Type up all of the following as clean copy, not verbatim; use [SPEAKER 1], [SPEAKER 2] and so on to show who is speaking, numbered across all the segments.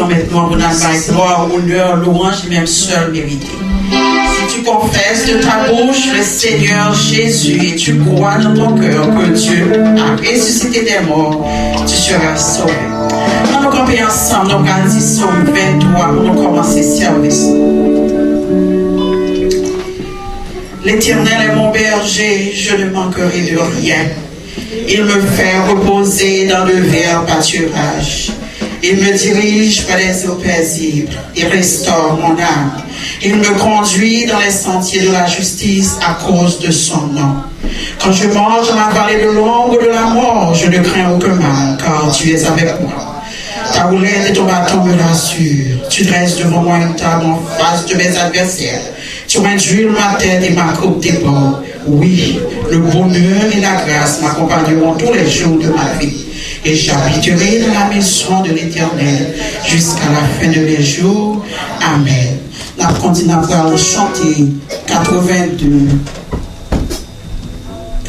[SPEAKER 1] maintenant, pour notre gloire, honneur, louange et même seul mérité. Si tu confesses de ta bouche le Seigneur Jésus et tu crois dans ton cœur que Dieu a ressuscité des morts, tu seras sauvé. Nous nous camper ensemble, nous allons dire Somme 23 pour nous commencer le service. L'Éternel est mon berger, je ne manquerai de rien. Il me fait reposer dans de verts pâturages. Il me dirige par les eaux paisibles. Il restaure mon âme. Il me conduit dans les sentiers de la justice à cause de son nom. Quand je marche dans la vallée de l'ombre de la mort, je ne crains aucun mal, car tu es avec moi. Ta houlette et ton bâton me rassurent. Tu dresses devant moi une table en face de mes adversaires. Tu induis ma tête et ma coupe déborde. Oui, le bonheur et la grâce m'accompagneront tous les jours de ma vie. Et j'habiterai dans la maison de l'Éternel jusqu'à la fin de mes jours. Amen. Nous continuons à chanter 82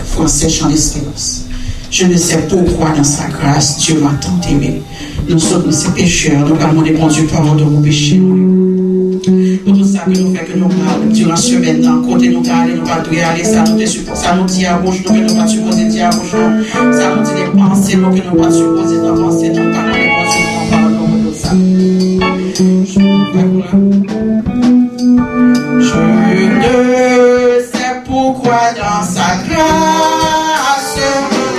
[SPEAKER 1] français chant d'espérance. Je ne sais pourquoi dans sa grâce Dieu m'a tant aimé. Nous sommes ces pécheurs, nous avons des bon Dieu pardon de nos péchés. Pour tout ça que nous faisons, que nous parlons durant la semaine, dans côté nous allons, nous pas aller, ça nous dit à bouche, nous ne pas supposer dire à bouche, ça nous dit des pensées, nous que nous pas supposer de penser, nous pas les pensées, nous parlons de ça. Je ne sais pourquoi dans sa grâce,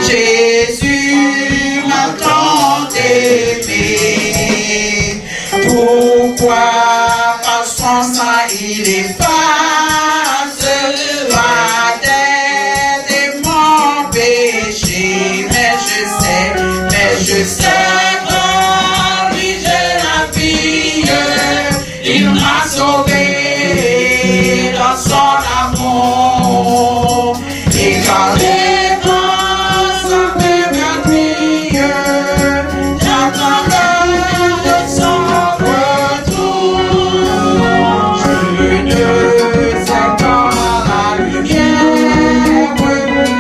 [SPEAKER 1] Jésus m'a tant aimé. Pourquoi par son sang il efface ma dette et mon péché. Mais je sais qu'en lui j'ai la vie. Il m'a sauvé dans son amour. Et quand les vents sont meurtriers, j'attends l'heure de son retour. Je ne sais quand la lumière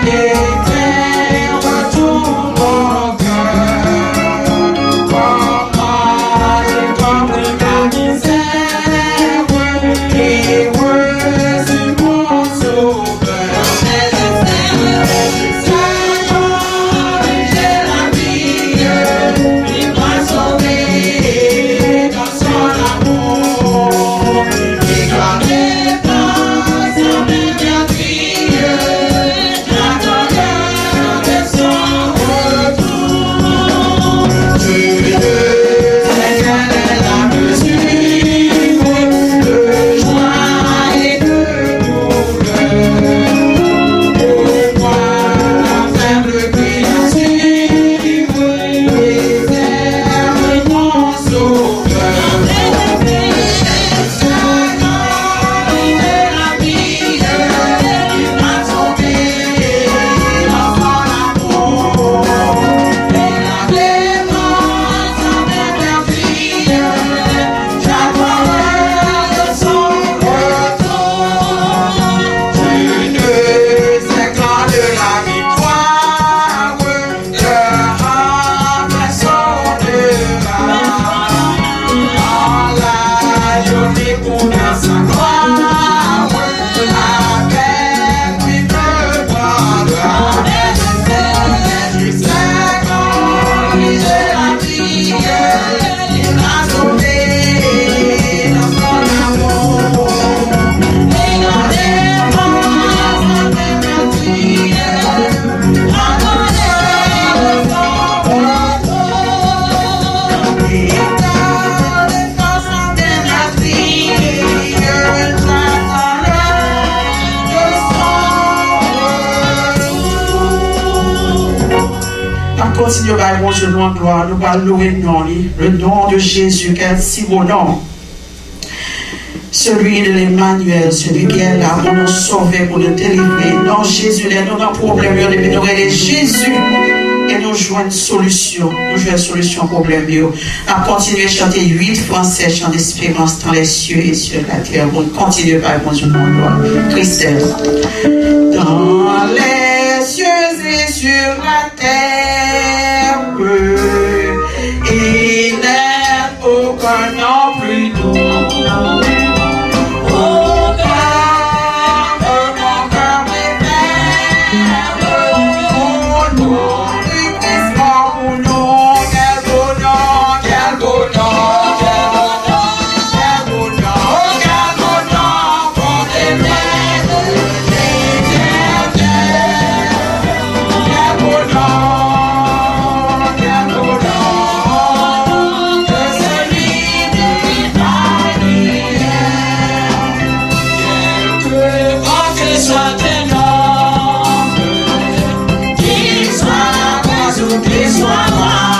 [SPEAKER 1] éteint tout mon cœur. Comment j'ai compris la misère et reçu mon sauveur. Continue à bon Dieu, nous en gloire, nous allons louer le nom de Jésus, qui est si beau nom. Celui de l'Emmanuel, celui qui est là pour nous sauver, pour nous délivrer. Non, Jésus, nous avons un problème, nous avons Jésus et nous jouons une solution. Nous jouons une solution au problème. On continue à chanter 8 français, chant d'espérance dans les cieux et sur la terre. On continue par bon Dieu, nous en gloire. Christelle. Dans les cieux et sur la terre, il n'est aucun soit tes noms, qu'il soit bas ou qu'il soit bas.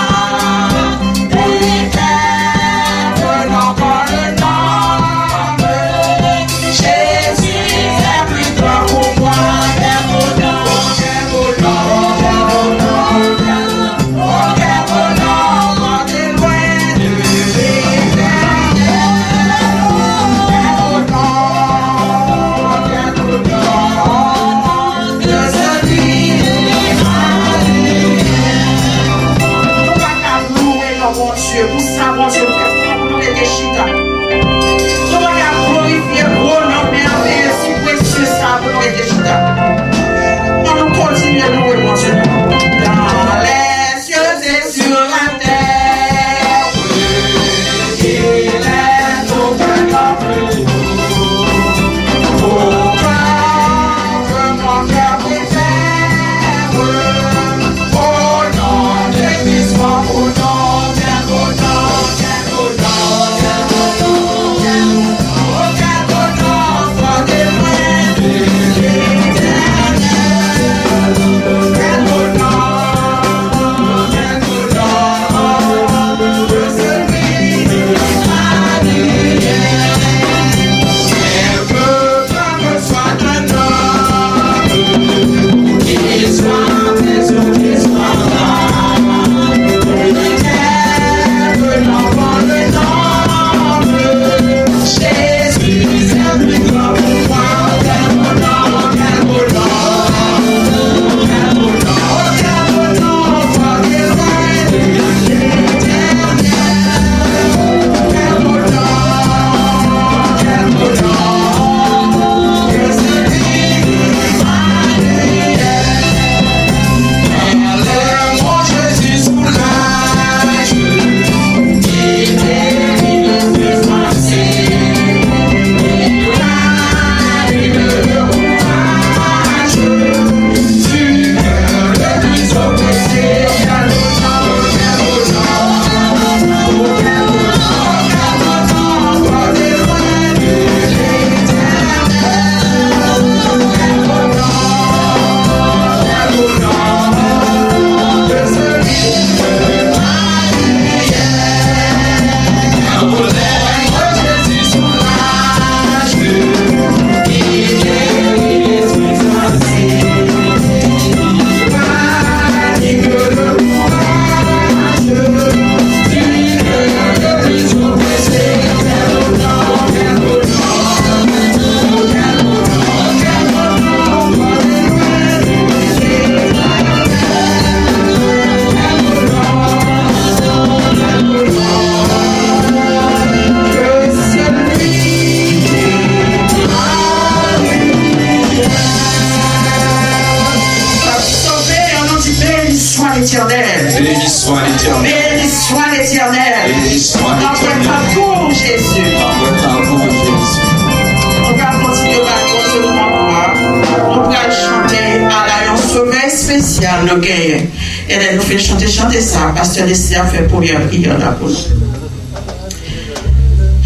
[SPEAKER 2] Elle nous fait chanter ça. Pasteur Leslie a fait pour prière là pour nous.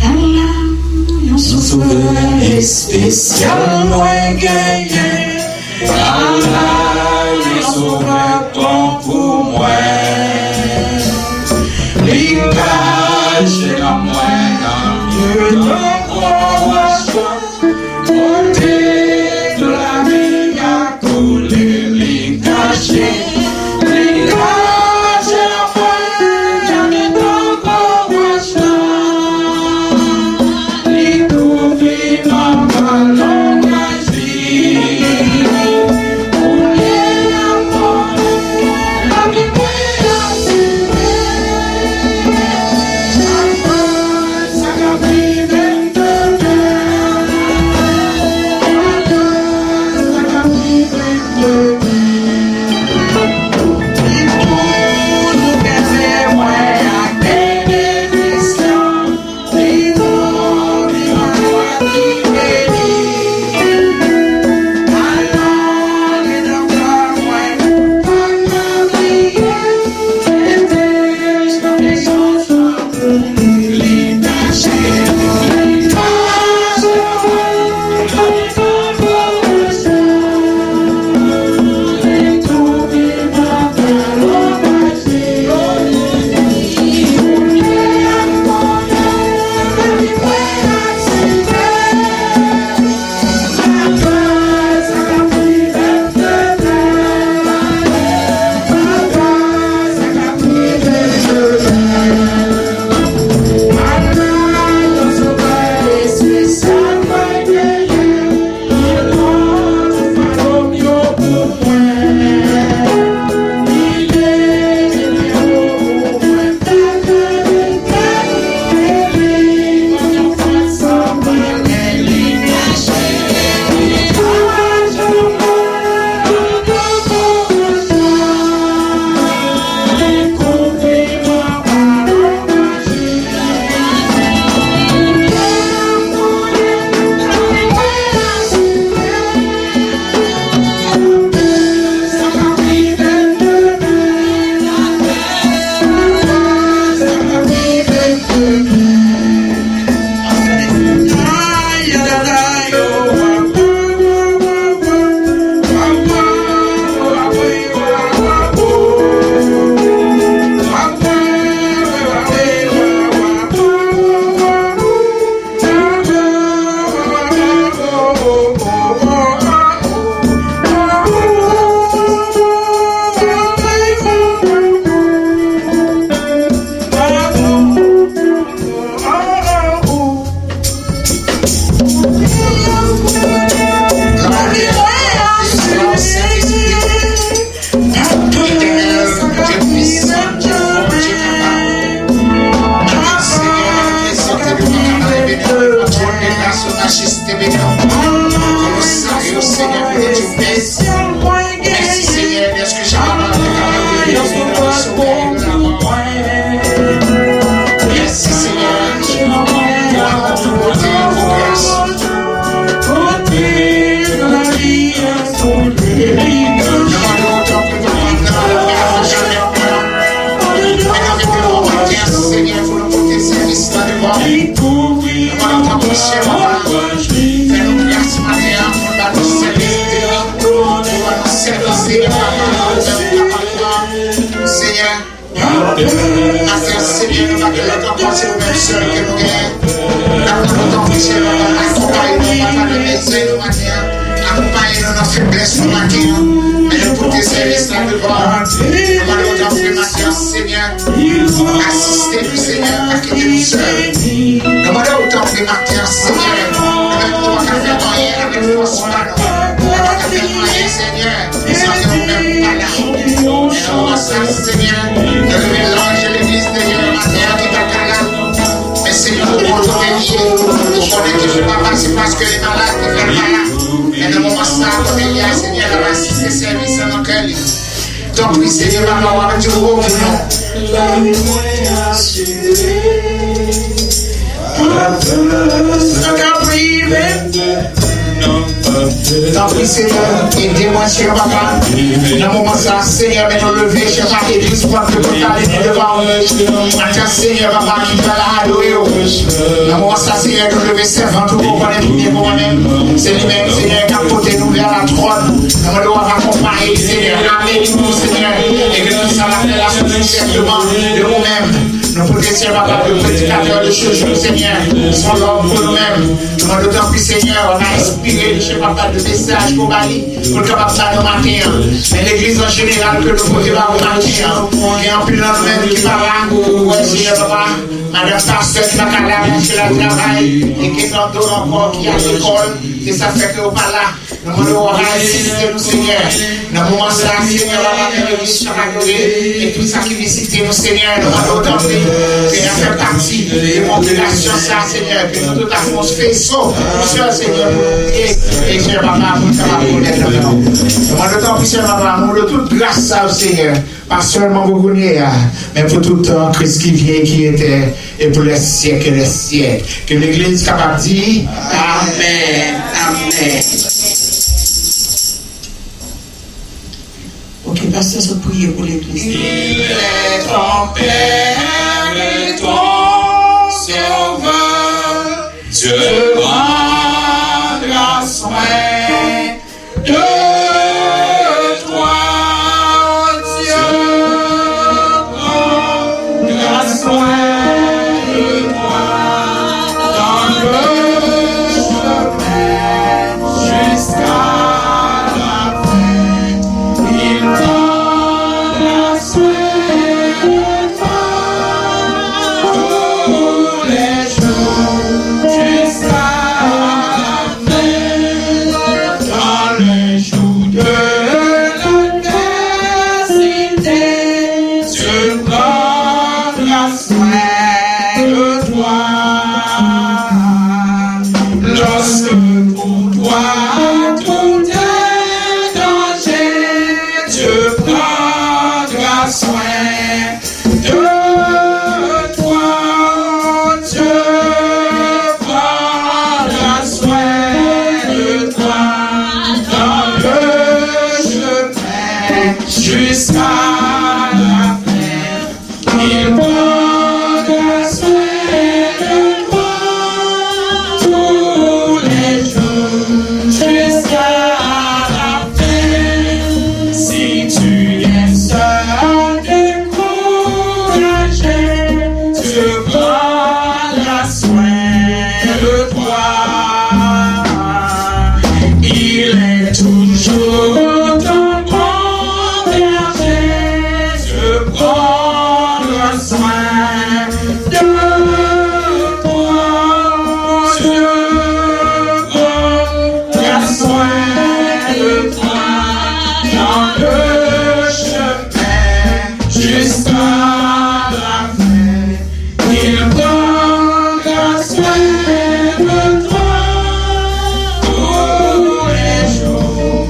[SPEAKER 2] Allah, un sauveur spécial, moi gagné. Allah, un sauveur bon pour moi. L'image la moi dans mieux de moi. Côté de la vie à couler, l'image. Long as
[SPEAKER 3] Merci Seigneur, est-ce que j'ai merci Seigneur, pour votre beauté, vos grâces. Seigneur, pour le côté service dans le corps. Fais-nous grâce matin pour nous service pour nous servir Seigneur, matin Seigneur, nous allons penser aux mêmes sœurs que nous gagnons. Accompagnez-nous dans faiblesse ce matin. Mais le côté service dans le corps. Nous allons offrir matin Seigneur. Assistez-nous Seigneur, à quitter nous seuls. Nous allons autant de matin Seigneur. Nous allons faire rien avec force humaine. Nous allons faire rien Seigneur. Nous sommes même pas là. Et nous allons Seigneur. Nous mélange l'église de Dieu matin qui va là. Mais Seigneur, nous allons bénir. Nous connaissons que je ne vais pas passer parce que les malades ne viennent pas là. Mais dans le moment ça, comme il y a Seigneur, on va assister service à nos cœurs. Donc oui Seigneur, on va avoir du haut pour nous. Donc oui Seigneur, aidez-moi Seigneur Papa. Dans le moment ça, Seigneur, mais nous lever, Seigneur Papa, et nous prendre le total devant nous. Maintenant Seigneur Papa, qui va la adorer. Dans le moment ça, Seigneur, nous lever servant tout pour connaître bien pour moi-même. C'est lui-même, Seigneur, qui a porté nous vers la trône. Nous devons accompagner, Seigneur, amenez-nous, Seigneur, et que nous ça va faire la chose simplement de nous-mêmes. Nous pouvons Seigneur Papa, le prédicateur de ce jour, Seigneur, sont l'homme pour nous-mêmes. Nous d'autant plus, Seigneur, on a inspiré, Seigneur Papa, de messages pour Bali, pour le capable de nos matins. Mais l'église en général, que nous pouvons voir au matin, qui est en plus dans nous-mêmes, qui va là, ouais, Seigneur Papa, Madame Pasteur qui va là, chez la travail, et qui est en d'autres encore, qui est à l'école, et ça fait que nous pas là. Nous devons assister nous, Seigneur. Dans le moment ça, Seigneur, l'église sera adorée, et tout ça qui visite nous, Seigneur, nous allons tenter, que nous faisons partie de mon population, ça, Seigneur, que nous tout à fait faisceau, Seigneur, et Seigneur, Papa, pour faire la connaître maintenant. Nous allons tenter, Seigneur, Papa, nous de toute grâce, ça, Seigneur, pas seulement pour nous, mais pour tout le temps, Christ qui vient, qui était, et pour les siècles et les siècles. Que l'église capable de dire Amen. Amen.
[SPEAKER 1] Ok, pasteur, se prier pour l'église.
[SPEAKER 2] Il est ton Père et ton Sauveur. Dieu prendra soin de toi. Dieu prendra soin de toi. Dans le chemin jusqu'à la fin. Il prendra soin de toi tous les jours jusqu'à la fin. Dans le jour de l'adversité, Dieu prendra soin de toi. Lorsque pour toi tout est danger, Dieu prendra soin de toi. Dieu prendra soin de toi dans le chemin jusqu'à la fin. Il prendra soin de toi tous les jours jusqu'à la fin. Si tu es seul, découragé, Dieu prendra soin de toi. Il est toujours ton bon berger. Dieu prendra soin de toi. Dieu prendra soin de toi dans le chemin jusqu'à la fin. Il prendra soin de toi tous les jours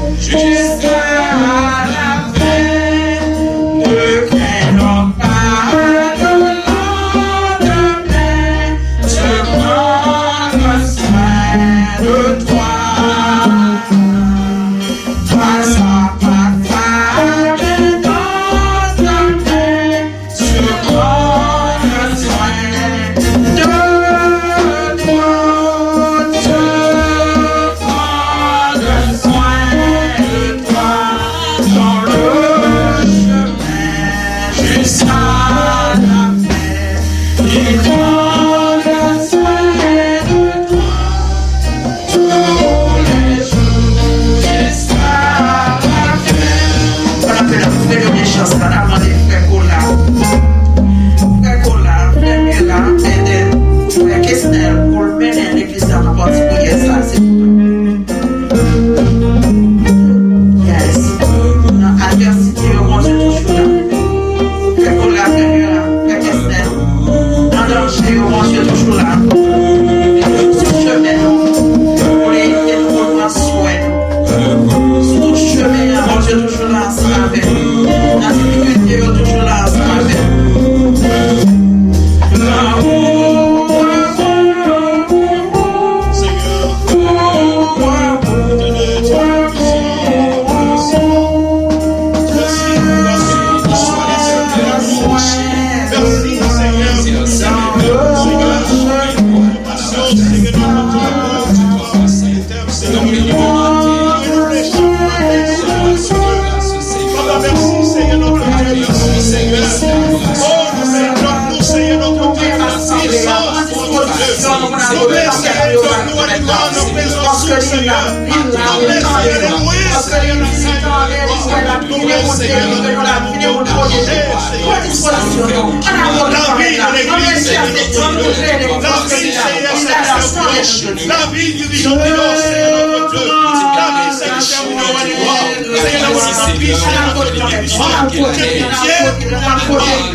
[SPEAKER 1] Sur tout chemin, mon Dieu, toujours là ensemble avec nous. La difficulté, toujours là ensemble avec nous.
[SPEAKER 2] La vie du vivant, Seigneur notre Dieu. La vie, Seigneur,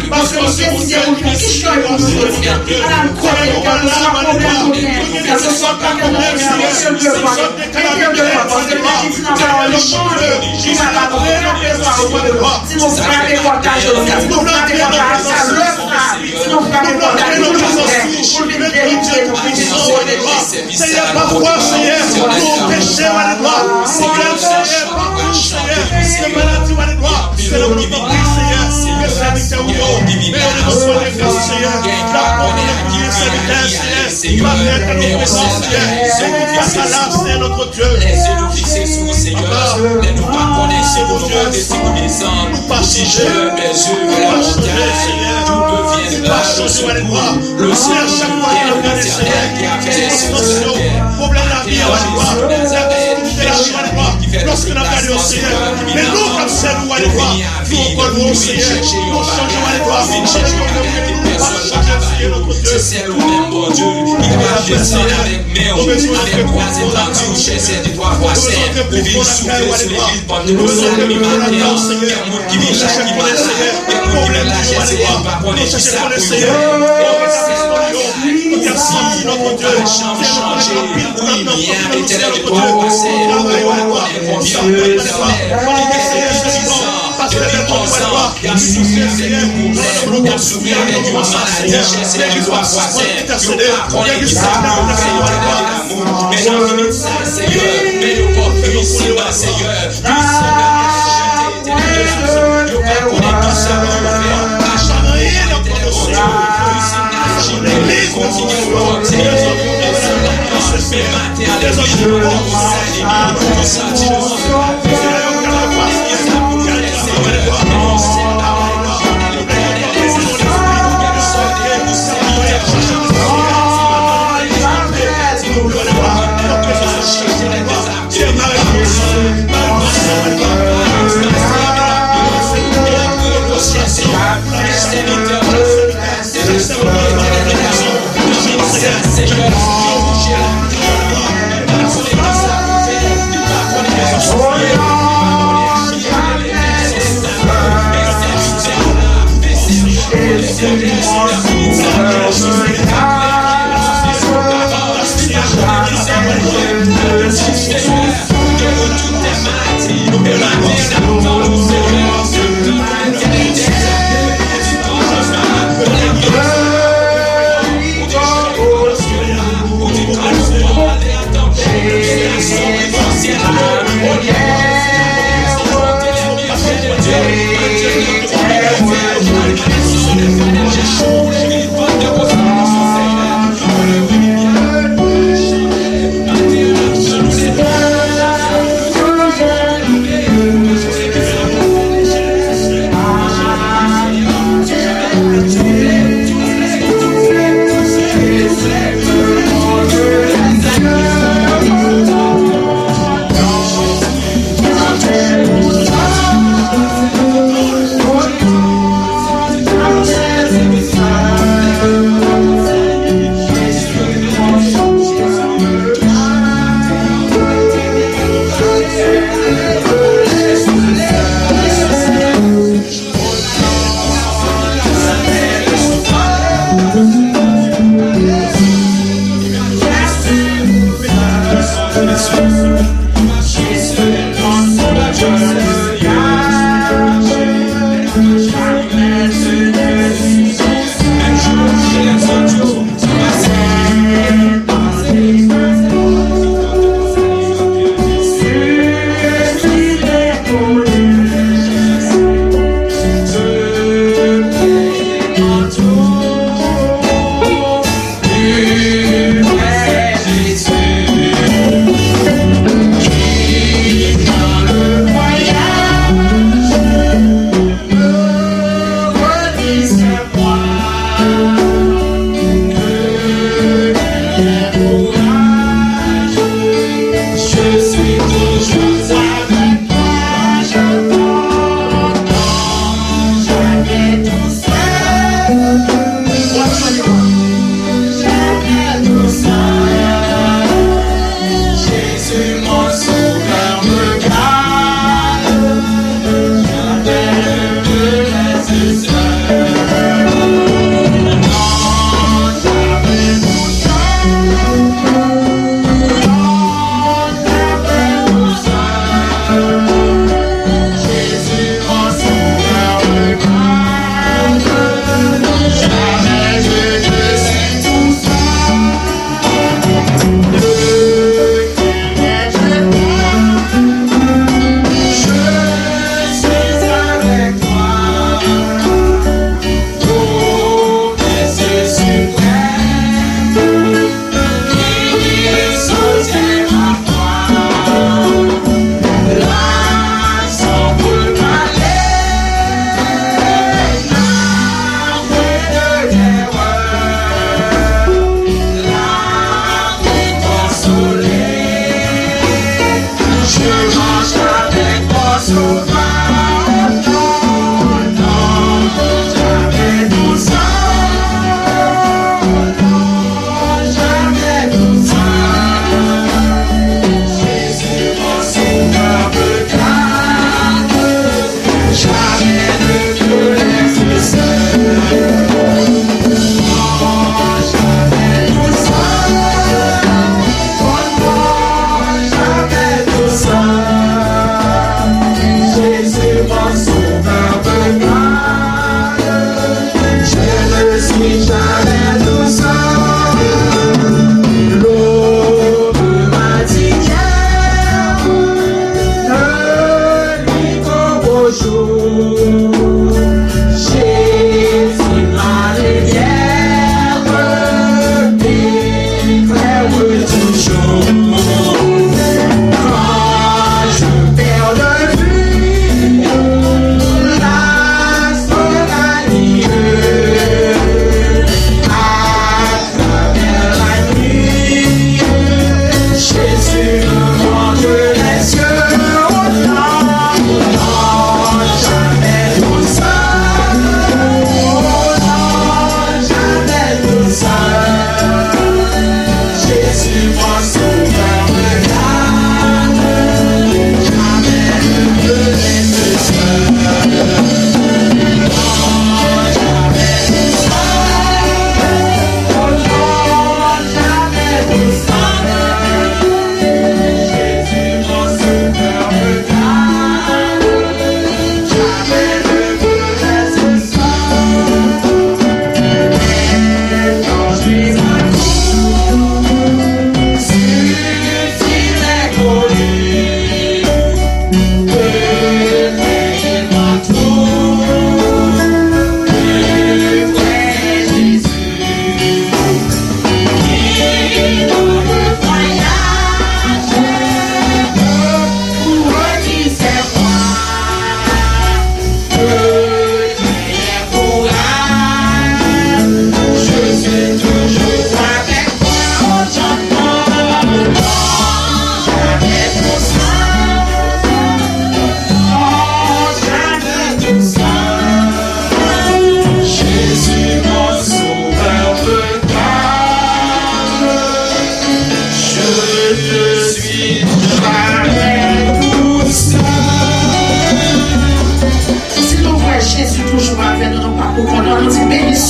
[SPEAKER 2] parce que c'est vous qui êtes Seigneur, parfois, Seigneur, nos péchés, Seigneur, problème, Seigneur, partout, Seigneur, ces maladies, c'est le monde Seigneur, que c'est victoire, mais on reçoit les grâces, Seigneur, la parole qui est sanitaire, Seigneur, va mettre nos présents, Seigneur, c'est notre Dieu.
[SPEAKER 4] Les yeux nous fixés sur vous, Seigneur, les nous pas connaître vos Dieu, nous pas si je mes yeux vers la montagne, tout me viendra, le secours, le Seigneur, l'éternel qui a fait les cieux sur la terre,
[SPEAKER 2] problème de la vie, lorsque nous avons au Seigneur, mais nous, comme c'est nous, allez voir, nous reconnaissons au Seigneur, nous changeons, allez voir, nous changeons,
[SPEAKER 4] c'est celle où même mon Dieu, il va descendre avec main, avec bras étendus, chaise de trois fois serre, pour venir souffler sur l'église pendant le samedi matin, il y a un monde qui vit là, qui va là, il y a un monde qui vient là, chaise et pas connaître qui ça pour merci, notre Dieu, changer, oui, bien, l'éternel de trois fois serre, on connaît combien l'éternel, depuis 11 ans, il a souffert avec du problème, il a souffert avec du maladie, chaise et du trois fois serre, il a connaît qui ça pour faire l'amour, mais dans le médecin, Seigneur, mais le corps ici, Seigneur, plus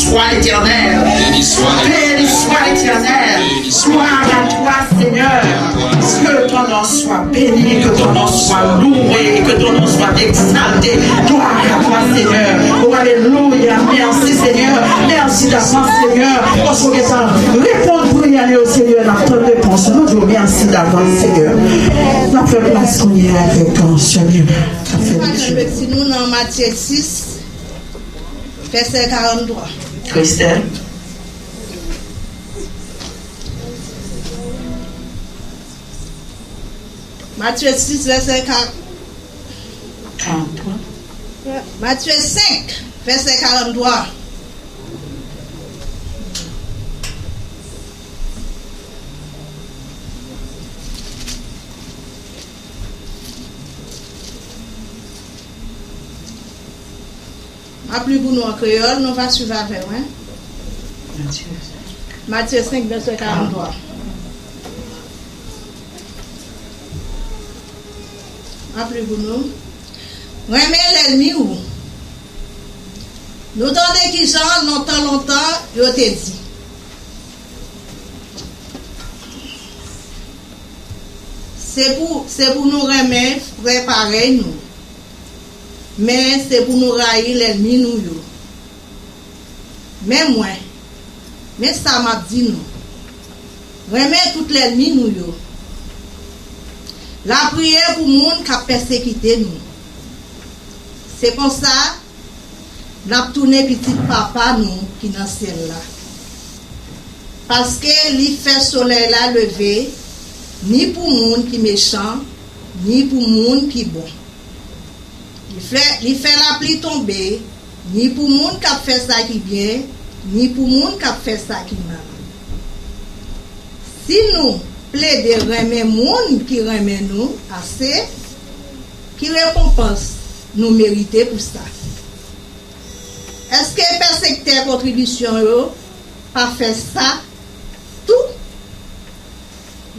[SPEAKER 1] soit l'Éternel.
[SPEAKER 4] Béni soit
[SPEAKER 1] Béni soit l'Éternel. Gloire à toi, Seigneur. Que ton nom soit béni, que ton nom soit loué, que ton nom soit exalté. Gloire à toi, Seigneur. Oh, alléluia. Merci, Seigneur. Merci d'avance, Seigneur. Parce que ça répond pour y aller au Seigneur dans ton réponse. Nous disons merci d'avance, Seigneur. Nous faisons place qu'on y est avec ton Seigneur.
[SPEAKER 5] Si nous dans Matthieu 6, verset 43.
[SPEAKER 1] Christelle.
[SPEAKER 5] Matthieu 6, verset
[SPEAKER 1] 43.
[SPEAKER 5] Matthieu 5, verset 43. Appelez pour nous en créole, nous va suivre avec moi. Matthieu 5, verset 43. Appelez pour nous. Remets l'ennemi ou. Nous tendez qui chante longtemps, je te dis. C'est pour nous remettre, préparer nous. Mais c'est pour nous railler l'ennemi nous yo. Mais moi, mais ça m'a dit nous. Remet tout l'ennemi nous yo. La prière pour monde qui a persécuté nous. C'est comme ça, n'a tourné petit papa nous qui dans celle là. Parce que lui fait soleil là lever, ni pour monde qui méchant, ni pour monde qui bon. Il fait la pluie tomber, ni pour monde qui a fait ça qui bien, ni pour monde qui a fait ça qui mal. Si nous plaidons remet monde qui remet nous assez, qui récompense nous mériter pour ça. Est-ce que persécuteur contribution yo pas fait ça tout?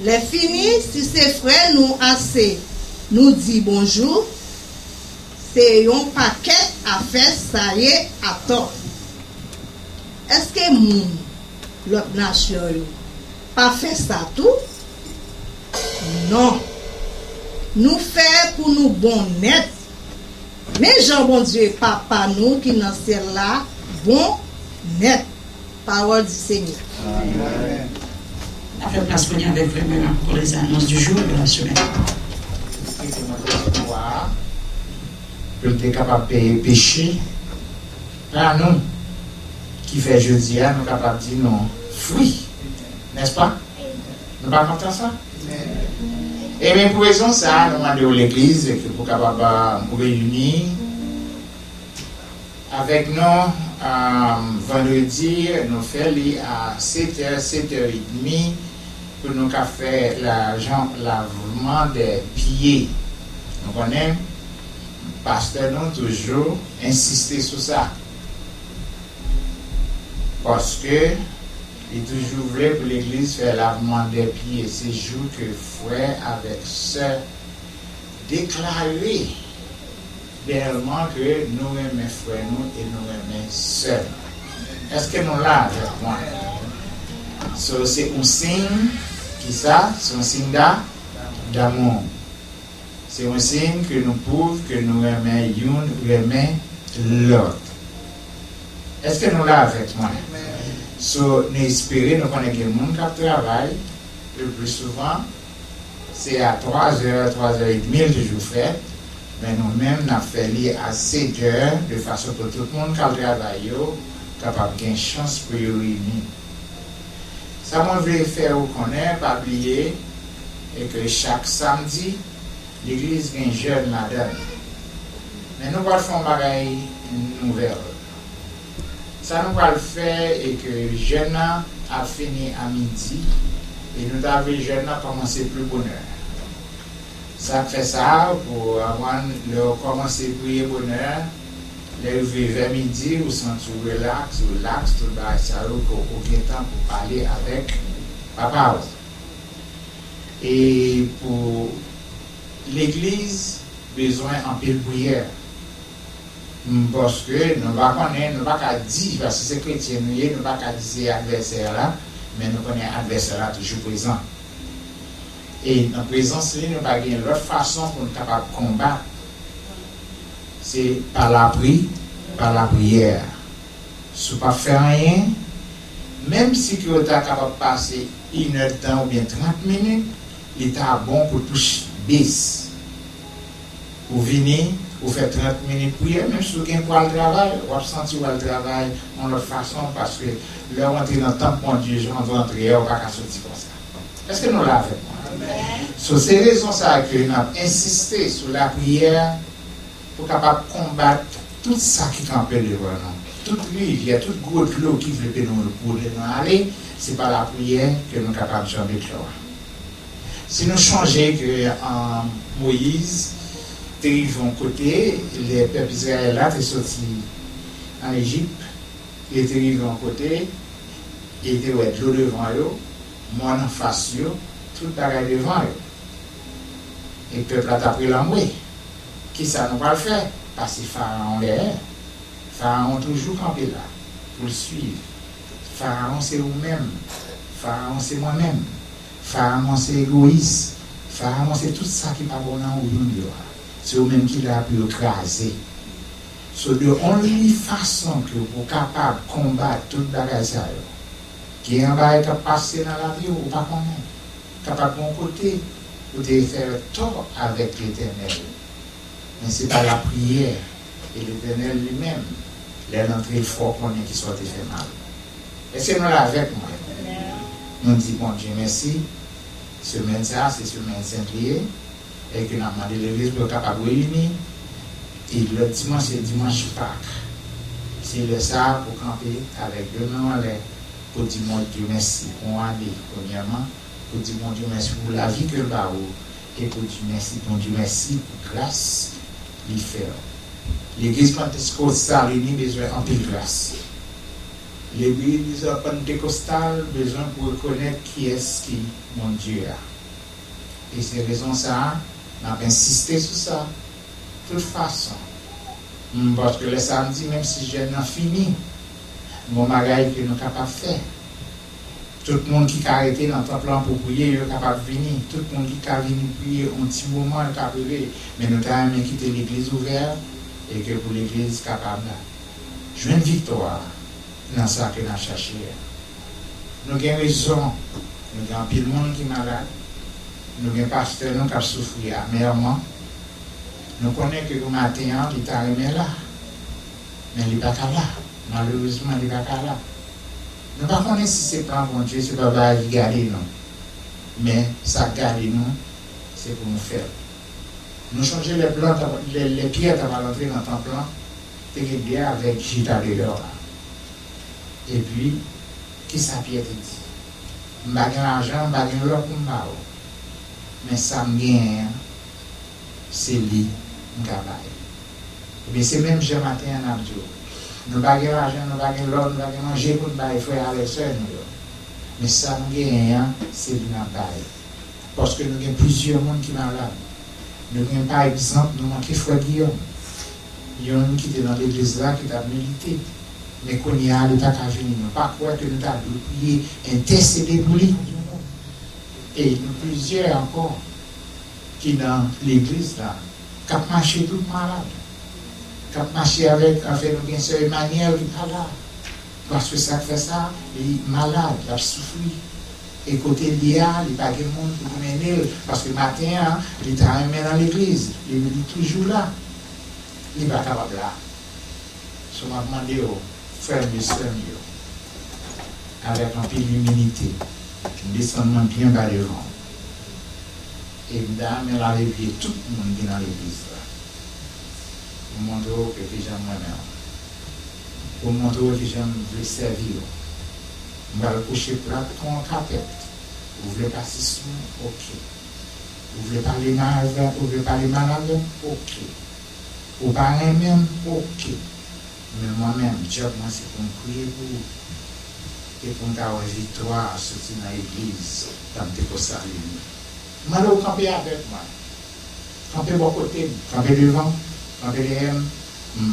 [SPEAKER 5] Les finis si ces frères nous assez nous dit bonjour. C'est un paquet à faire ça y est à tort. Est-ce que moun l'autre nation yo pas fait ça tout? Non. Nous fait pour nous bon net. Mais Jean bon Dieu papa nous qui dans celle-là bon net. Parole du Seigneur.
[SPEAKER 1] Amen. On fait place pour avec vraiment pour les annonces du jour et de la semaine.
[SPEAKER 3] Pour être capable de pécher. Là, nous, qui fait jeudi, nous sommes capables de dire non, fruit. N'est-ce pas? Nous ne pas content ça? Et bien, pour raison ça, nous demandons à l'église que pour capable nous réunir avec nous vendredi, nous faisons à 7h, 7h30 pour nous faire lavement des pieds. Nous connaissons. Pasteur nous toujours insister sur ça. Parce que il toujours voulait pour l'église faire lavement des pieds. C'est jour que frère avec sœur déclarer réellement que nous aimons frère nous et nous aimons sœur. Est-ce que nous là avec moi? So, c'est un signe qui ça? C'est un signe d'amour. C'est un signe que nous prouve que nous aimons une, nous aimons l'autre. Est-ce que nous là avec moi? So, nous espérons, nous connaissons que le monde qui travaille le plus souvent, c'est à 3h, 3h30 de jour fait, mais nous-mêmes, nous avons fait à 7h, de façon que tout le monde qui travaille est capable de gagner chance pour y réunir. Ça, moi, je veux faire connaître, pas oublier, et que chaque samedi, l'église est jeune là-dedans. Mais nous allons faire un bagage nouvelle. Ça nous va le faire et que jeune a fini à midi et nous avons jeune a commencé plus bonheur. Ça fait ça pour avant de commencer à prier bonheur, lever vers midi ou sentir relax, tout le ça aucun temps pour parler avec papa. Et pour l'église, besoin en pile prière. Parce que nous ne pouvons pas dire, parce que c'est chrétien, nous ne pouvons pas dire c'est adversaire là, mais nous connaissons l'adversaire là toujours présent. Et dans la présence, nous n'avons pas une autre façon pour nous capables de combattre. C'est par la prière. Si vous ne faites pas rien, même si vous êtes capable de passer 1 heure de temps ou bien 30 minutes, il est bon pour toucher baisse. Vous venez, vous faites 30 minutes de prière, même si vous avez un travail, vous avez senti le travail de l'autre façon, parce que là, on entre dans le temps pour Dieu, on doit entrer, on ne va pas sortir comme ça. Est-ce que nous l'avons fait? Sur ces raisons, ça que nous avons insisté sur la prière pour capable combattre tout ça qui campait devant nous. Toute rivière, toute goutte d'eau qui veut nous aller, c'est par la prière que nous sommes capables de changer cela. Si nous changeons que en Moïse, de côté, les peuples israéliens étaient sortis en Égypte, ils étaient arrivés en côté, ils étaient de l'eau devant eux, moi en face eux, tout le bagage devant eux. Et le peuple a pris la mouille. Qui ça nous va le faire? Parce que Pharaon est. Pharaon toujours campé là, pour le suivre. Pharaon c'est vous-même. Pharaon c'est moi-même. Pharaon c'est égoïste. Pharaon c'est tout ça qui n'est pas bon dans le c'est vous-même qui l'a pu écraser. So the only façon que vous êtes capable de combattre tout le bagage, qui est un bagage qui passe dans la vie, ou pas connaître. Capable de mon côté, vous devez faire tort avec l'Éternel. Mais ce n'est pas la prière. Et l'Éternel lui-même, l'entrée fort qu'on est qui soit fait mal. Est-ce que nous l'avons avec moi? Nous disons, bon Dieu, merci. Semaine ça, c'est semaine Saint-Prier. Et que nous avons demandé l'église pour être capable de réunir. Et le dimanche, c'est dimanche Pâques. C'est le ça pour camper avec deux mains en l'air. Pour dire mon Dieu merci pour moi, premièrement. Pour dire mon Dieu merci pour la vie que nous avons. Et pour dire merci, mon Dieu merci pour grâce qu'il fait. L'église pentecôtale réunit besoin en pile grâce. L'église pentecôtale besoin pour reconnaître qui est-ce qui mon Dieu a. Et c'est raison ça, on a insisté sur ça. De toute façon, parce que le samedi, même si je n'ai fini, mon bagage que nous sommes capables de faire. Tout le monde qui a arrêté dans le temple pour prier, est capable de venir. Tout le monde qui a venu prier un petit moment, est capable de prier. Mais nous avons quitté l'église ouverte et que pour l'église capable de jouer une victoire dans ce que nous avons cherché. Nous avons raison. Nous avons pile de monde qui est malade. Nous avons un pasteur qui a souffert amèrement. Nous connaissons que le matin, il est arrivé là. Mais il n'est pas là. Malheureusement, il n'est pas là. Nous ne connaissons pas si c'est pas bon Dieu, c'est pas va garder nous. Mais ça garde nous, c'est pour nous faire. Nous changeons les plans, les pierres avant d'entrer dans ton plan, tu es bien avec Gita dehors. Et puis, qui ça pierre te dit? Je n'ai pas d'argent, je n'ai pas d'argent pour moi. Mais ça me gagne, c'est lui, je vais. Et bien, c'est même ce matin en Abdou. Nous n'avons pas d'argent, nous n'avons pas l'or, nous n'avons pas manger pour nous faire avec ça. Mais ça me gagne, c'est lui, je vais. Parce que nous avons plusieurs monde qui sont malades. Nous avons par exemple, nous manquons frère Guillaume. Il y a un qui était dans l'église là qui a milité. Mais qu'on y a, il n'a pas venir. Nous pas croire que nous avons prié, intercéder pour lui. Et nous plusieurs encore qui dans l'église là, qui ont marché tout malade. Qui ont marché avec, en fait, nous avons une manière qui n'est pas là. Parce que ça fait ça, il est malade, il a souffert. Et côté l'IA, il n'y a pas de monde pour mener. Parce que le matin, il est arrivé dans l'église. Il est toujours là. Il n'est pas capable là. Je m'a demandé aux frères et sœurs, avec un peu d'humilité, descendant bien bas devant. Et madame, elle a réveillé tout le monde qui est dans l'église. Pour montrer que j'aime moi-même. Pour montrer que j'aime le servir. Je vais le coucher plat comme un capet. Vous voulez passer sous, ok. Vous voulez parler malade, vous voulez parler malade, ok. Vous parlez même, ok. Mais moi-même, job, moi, c'est pour me prier pour vous. Et pour me avoir une victoire, sortir dans l'église, dans le dépôt salut. Je vais camper avec moi. Camper de mon côté, camper devant, camper derrière,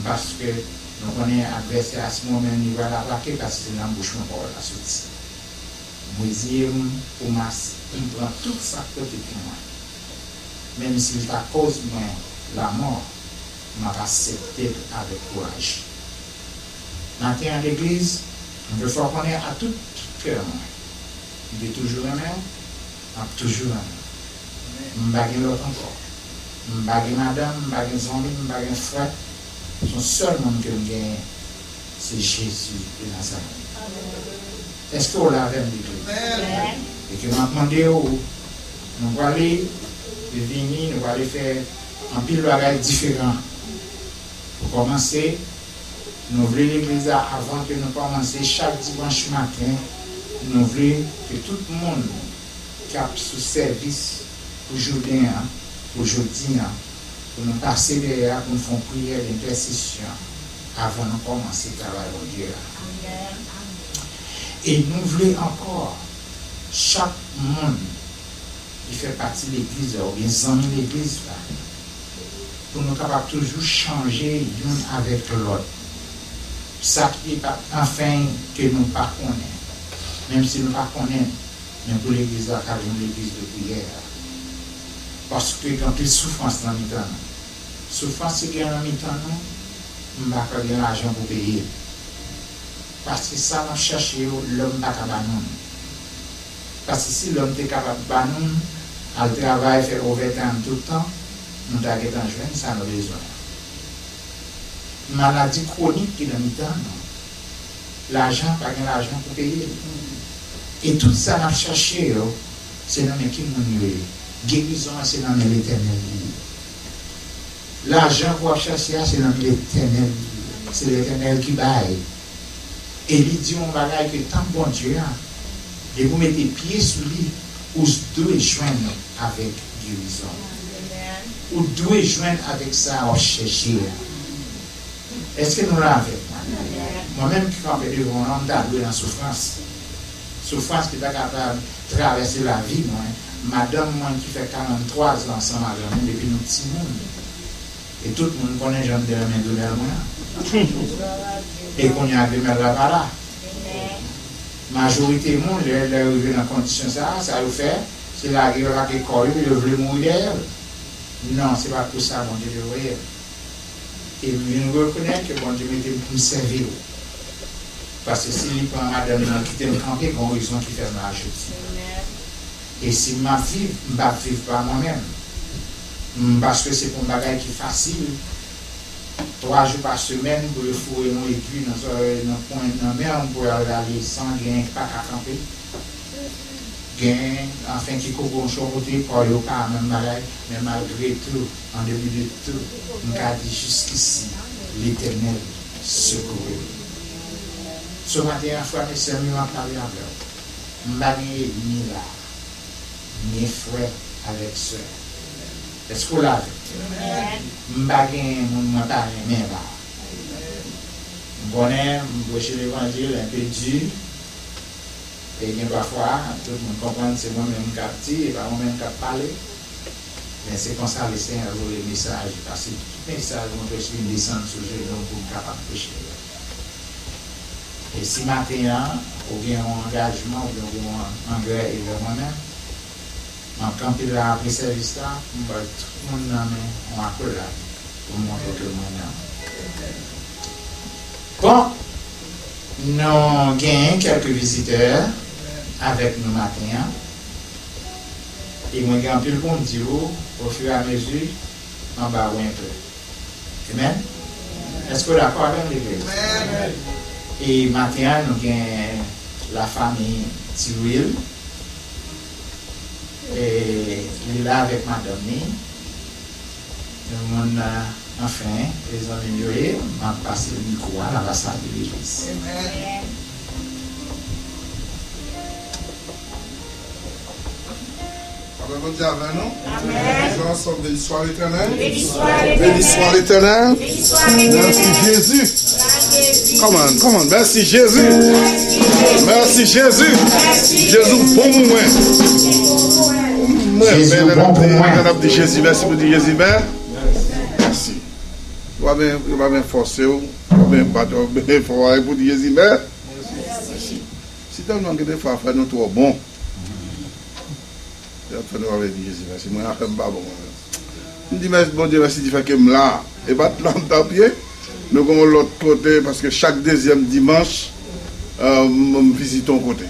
[SPEAKER 3] Parce que nous connaissons l'adversaire à ce moment, il va l'attaquer parce que c'est l'embouchement pour la sortie. Moïse, pour masse, il prend tout ça côté de moi. Même s'il t'a cause moi la mort, m'a accepté avec courage. Maintenant à l'église, on veut faire connaître à tout cœur. Il est toujours le même, toujours le même. Je ne vais pas l'autre encore. Je ne vais pas madame, je ne vais pas zombie, je ne vais pas frère. Son seul monde que je gagne, c'est Jésus de Nazareth. Est-ce que vous l'avez l'église? Et que je m'a demandé, nous allons aller venir, nous allons aller faire un pile de bagages différents. Pour commencer, nous voulons l'église avant que nous commencions chaque dimanche matin. Nous voulons que tout le monde qui a sous service aujourd'hui, pour nous passer derrière, pour nous faire prière d'intercession avant de commencer le travail de Dieu. Et nous voulons encore chaque monde qui fait partie de l'église, ou bien amis de l'église, pour nous capables toujours changer l'une avec l'autre. Ça qui est enfin que nous ne pas connaissons. Même si nous ne pas connaissons, mais pour l'église, car nous l'église de prière. Parce que quand il y a souffrance dans le temps, souffrance qui est dans le temps, nous ne pas gagner l'argent pour payer. Parce que ça, nous cherchons l'homme pas capable de nous. Parce que si l'homme est capable de nous, à travail, faire overtime tout le temps, nous avons besoin de ça, nous avons besoin. Maladie chronique qui est dans le temps, l'argent, pas l'argent pour payer. Et tout ça, nous cherchons, c'est dans le qui nous guérison, c'est dans l'éternel. L'argent pour chercher, c'est dans l'éternel. C'est l'éternel qui baille. Et il dit on va que tant bon Dieu, et vous mettez pieds sous lui, vous devez joindre avec guérison. Vous devez joindre avec ça à chercher. Est-ce que nous l'avons? Moi-même qui campais devant l'homme d'adouer dans la souffrance. Souffrance qui est capable de traverser la vie, moi. Madame, moi qui fait 43 ans ensemble avec nous depuis nos petits mondes. Et tout le monde connaît Jean de la main de moi. Et qu'on y a vu mettre là-bas là. Majorité du monde, elle est arrivée dans la condition ça vous fait, c'est la guerre qui est corrue, il veut mourir d'elle. Non, ce n'est pas pour ça, mon Dieu, je vois. Et je reconnais que bon Dieu m'était pour me servir. Parce que si il prend madame qui était campé, il y a une raison qui fait mal ajouter. Et si je ne vais vivre pas moi-même, parce que c'est pour un bagage qui est facile, 3 jours par semaine pour le fourrer mon aiguille dans le point de la mer, on peut aller sans gain, pas à camper. Gain, enfin, qui couvre un chapeauté, pour le pas même bagage, mais malgré tout, en début de tout, on a dit jusqu'ici, l'Éternel secouru. Ce matin, fois, mes sœurs m'ont parlé avec eux. Je n'ai pas ni là, ni frère avec sœur. Est-ce que vous l'avez? Je n'ai pas mon parent, mais là. Je connais, je vais chez l'évangile un peu dur. Et parfois, tout le monde comprend que c'est moi-même qui ai dit, et pas moi-même qui ai parlé. Mais c'est comme ça que le Seigneur a le message. Parce que tout message, on peut descendre sur le genou pour être capable de prêcher. Et si maintenant, on a un engagement, ou bien un engrais vers moi-même, quand il a appris ce service-là, tout le monde a un accord là pour montrer que moi. Bon, nous avons gagné quelques visiteurs avec nous matin. Et moi, j'ai un peu le bon Dieu au fur et à mesure, en bas un peu. Amen? Est-ce que vous êtes d'accord avec l'église? Et matin, nous avons la famille Tirouil. Et il est là avec madame. Nous avons enfin, les amis mieux, m'a passé le micro à l'ambassade de l'église.
[SPEAKER 2] Avec nous. Nous ensemble de l'histoire éternelle. L'histoire éternelle. Merci Jésus. Come on. Merci Jésus. Merci Jésus. Jésus bon pour moi.
[SPEAKER 3] Jésus bon pour moi.
[SPEAKER 2] Jésus, merci pour dire Jésus. Merci.
[SPEAKER 6] va bien forcer, va bien battre, il faut aller pour dire Zimmer. Si tu as demandé de faire nous trop bon, tu vas dire Zimmer, si moi je ne fais pas bon. Je dis merci, bon Dieu, merci de faire que je là, et battre l'âme à pied. Nous avons l'autre côté parce que chaque deuxième dimanche, nous visitons côté.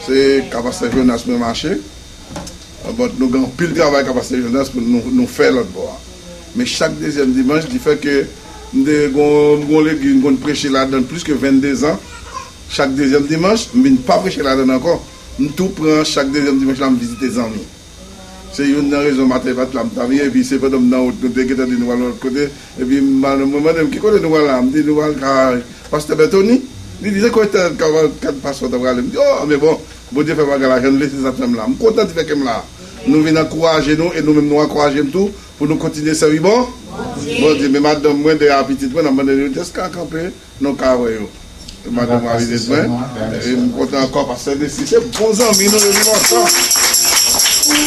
[SPEAKER 6] C'est capacité jeunesse pour marcher. Nous avons pile de travail capacité jeunesse pour nous faire l'autre bois. Mais chaque deuxième dimanche, il fait que nous avons prêché là-dedans plus que 22 ans. Chaque deuxième dimanche, nous ne pas prêcher là-dedans encore. Nous tout prenons chaque deuxième dimanche là, nous visiter les amis. C'est une raison mathématique là, et puis c'est pas dans l'autre côté qui est de l'autre côté. Et puis, madame, qui connaît nous là, me dit nous voilà, Pasteur Bertoni, il disait quoi, quatre passeports de bras, il me dit, oh, mais bon, Dieu fait bagarre, je ne laisse ça là. Je suis content de faire comme là. Nous venons encourager nous et nous-mêmes nous encourager tout pour nous continuer ça, oui, bon? Bon Dieu, mais madame, moi, de la petite, moi, je me dis, est-ce qu'à camper, non, carré. Madame, je suis content encore parce que c'est bons amis, nous vivons ensemble.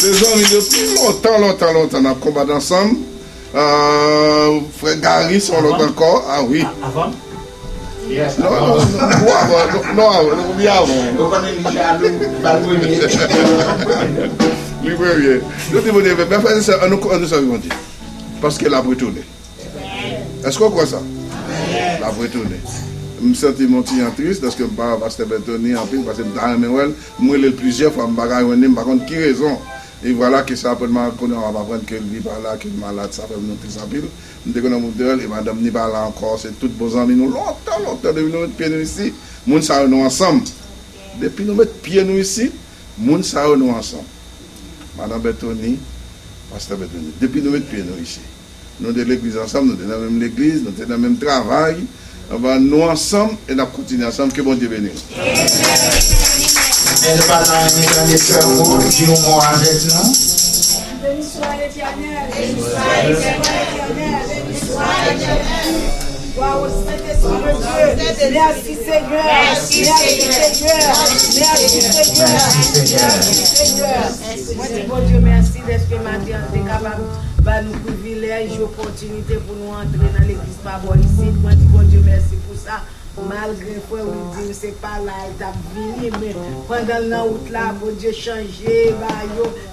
[SPEAKER 6] Ces hommes, depuis longtemps, nous avons combattu ensemble. Frère Gary, sont là encore. Ah oui.
[SPEAKER 3] Avant? Yes.
[SPEAKER 6] Non, avant.
[SPEAKER 3] Vous connaissez
[SPEAKER 6] le premier. Nous disons, mais frère, c'est nous savons dire. Parce qu'elle a retourné. Est-ce qu'on croit ça? Elle a retourné. Je me sens mon petit triste parce que je ne parle pas de Bertoni en plus parce que je suis plusieurs fois, je ne sais pas qui raison. Et voilà que ça peut m'apprendre que le vit par là, qu'il est malade, ça peut nous faire pile. Nous sommes et madame n'est pas là encore, c'est tous beaux amis, nous longtemps, depuis nous mettre pieds ici, nous sommes ensemble. Depuis nous mettre pieds ici, nous sommes ensemble. Madame Bertoni, Pasteur Bertoni, depuis nous mettre pieds ici. Nous sommes de l'église ensemble, nous sommes dans la même église, nous sommes dans le même travail. Nous ensemble et nous continuons ensemble. Que bon Dieu bénisse.
[SPEAKER 3] Elle va dans les sœurs, dis au mot avec nous.
[SPEAKER 7] Béni soit l'Éternel. Béni soit l'Éternel. Béni soit l'Éternel. Gloire au Saint-Esprit de Dieu. Merci Seigneur. Merci Seigneur. Merci Seigneur. Merci Seigneur. Moi dis bon Dieu merci d'être matin capable de nous privilèges, opportunités pour nous entrer dans l'église par ici. Moi dis bon Dieu merci pour ça. Malgré que vous dites c'est pas là, il a venu, mais pendant la route là, bon Dieu changer,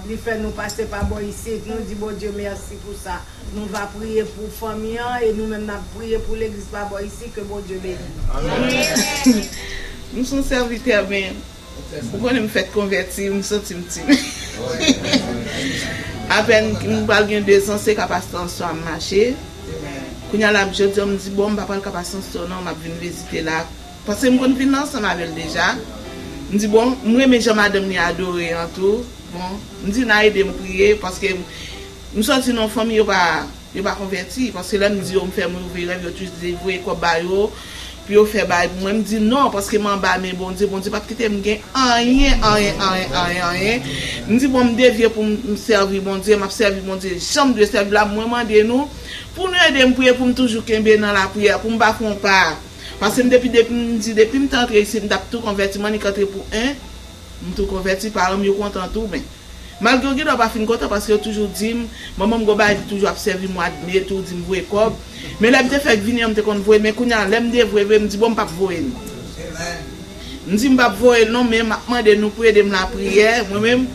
[SPEAKER 7] il fait nous passer par ici. Nous disons bon Dieu merci pour ça. Nous va prier pour famille et nous-mêmes nous prier pour l'église par ici, que bon Dieu bénisse.
[SPEAKER 8] Nous sommes serviteurs bien. Pourquoi nous me faites convertir, nous sommes timide. À peine que nous parlons de 2 ans, c'est capacité soit marché. Quand je me dis, bon, je ne vais pas capacité non, je vais visiter là. Parce que je me suis ensemble avec déjà. Je dis, bon, moi, mes gens madame ni adoré en tout. Bon, je dis, n'a aidé me prier parce que nous sommes dans une famille, ils ne sont pas convertis. Parce que là, je me dis, on me fait m'ouvrir, je vais dis, vous quoi, puis on fait bail. Moi, je me dis, non, parce que je m'en bats, mais bon Dieu, pas quitter, je ne rien. Je me dis, bon, je dévier pour me servir, bon Dieu, je servir, bon Dieu. Chambre de servir là, moi, je demande nous. Pour nous aider à prier, pour me toujours qu'aimer dans la prière, pour me battre mon part. Parce que depuis que je suis entré ici, je suis tout converti, je suis entré pour un, je suis tout converti par un, je suis content tout. Mais malgré que je ne suis pas fin content parce que je toujours dit, maman me toujours observé, moi admirer, tout dit, me voir comme. Mais là, je fais venir, je me voir, mais quand je me dis, bon, je ne vais pas voir. Je me dis, je ne vais pas voir, non, mais je demande nous pour aider la prière, moi-même,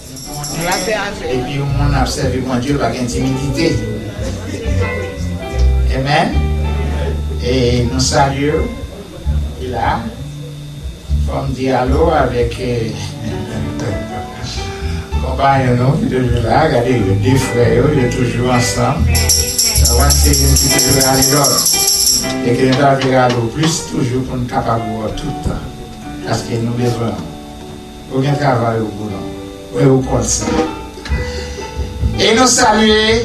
[SPEAKER 8] je la fais avec.
[SPEAKER 3] Et puis, on a servi mon Dieu par intimidité. Amen. Et nous saluons, il a comme dialogue avec compagnon, qui est toujours là, regardez, les 2 frères, ils sont toujours ensemble. C'est une qui est toujours à l'autre. Et que nous avons plus toujours pour nous capables de voir tout le temps. Parce que nous besoin. Aucun travail au boulot. Oui, au conseil. Et nous saluons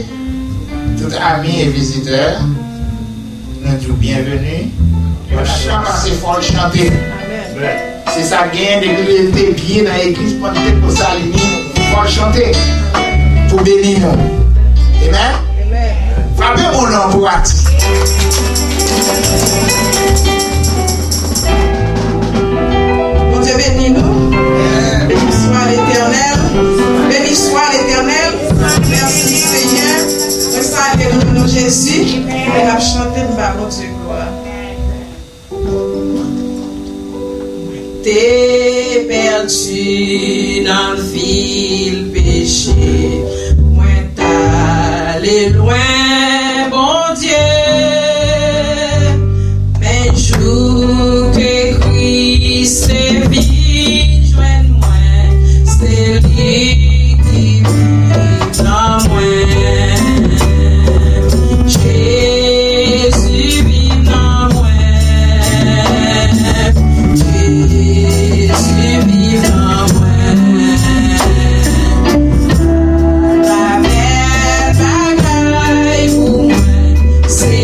[SPEAKER 3] tous amis et visiteurs. Nous disons bienvenue. Le chant, c'est fort chanter. C'est ça, gain de bien dans l'église pour nous s'aligner. Il faut chanter pour bénir nous. Amen. Frappez mon nom pour Ati.
[SPEAKER 1] Bon Dieu bénis nous. Béni soit l'Éternel. Béni soit l'Éternel. Merci Seigneur. Nous saluons Jésus.
[SPEAKER 8] Jésus, on va chanter le ballon de gloire.
[SPEAKER 9] T'es perdu dans le fil péché, moi t'allais loin, bon Dieu, mais jour que Christ est venu, joigne-moi, c'est lui qui vit dans moi. Jésus vit dans moi. Jésus vit dans moi. La belle bagaille pour moi, c'est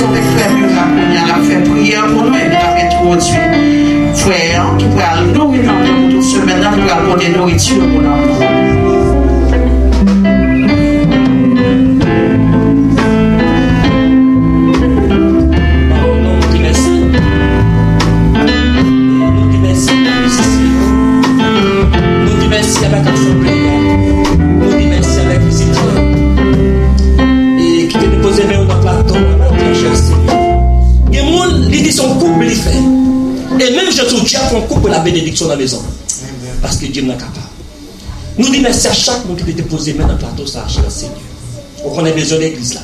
[SPEAKER 1] commencer avec frère Murat. On a fait prière pour nous et nous avons introduit frère qui pourra nourrir pour toute semaine. Nous allons apporter nourriture pour nous.
[SPEAKER 10] Merci avec l'Assemblée, nous disons merci avec les citoyens et qui nous posent dans le plateau, notre cher Seigneur. Il y a des gens qui disent son couple, il fait. Et même je trouve Dieu pour un couple la bénédiction dans la maison. Parce que Dieu n'est capable. Nous disons merci à chaque monde qui était posé dans le plateau, ça, cher Seigneur. On connaît besoin de l'église là.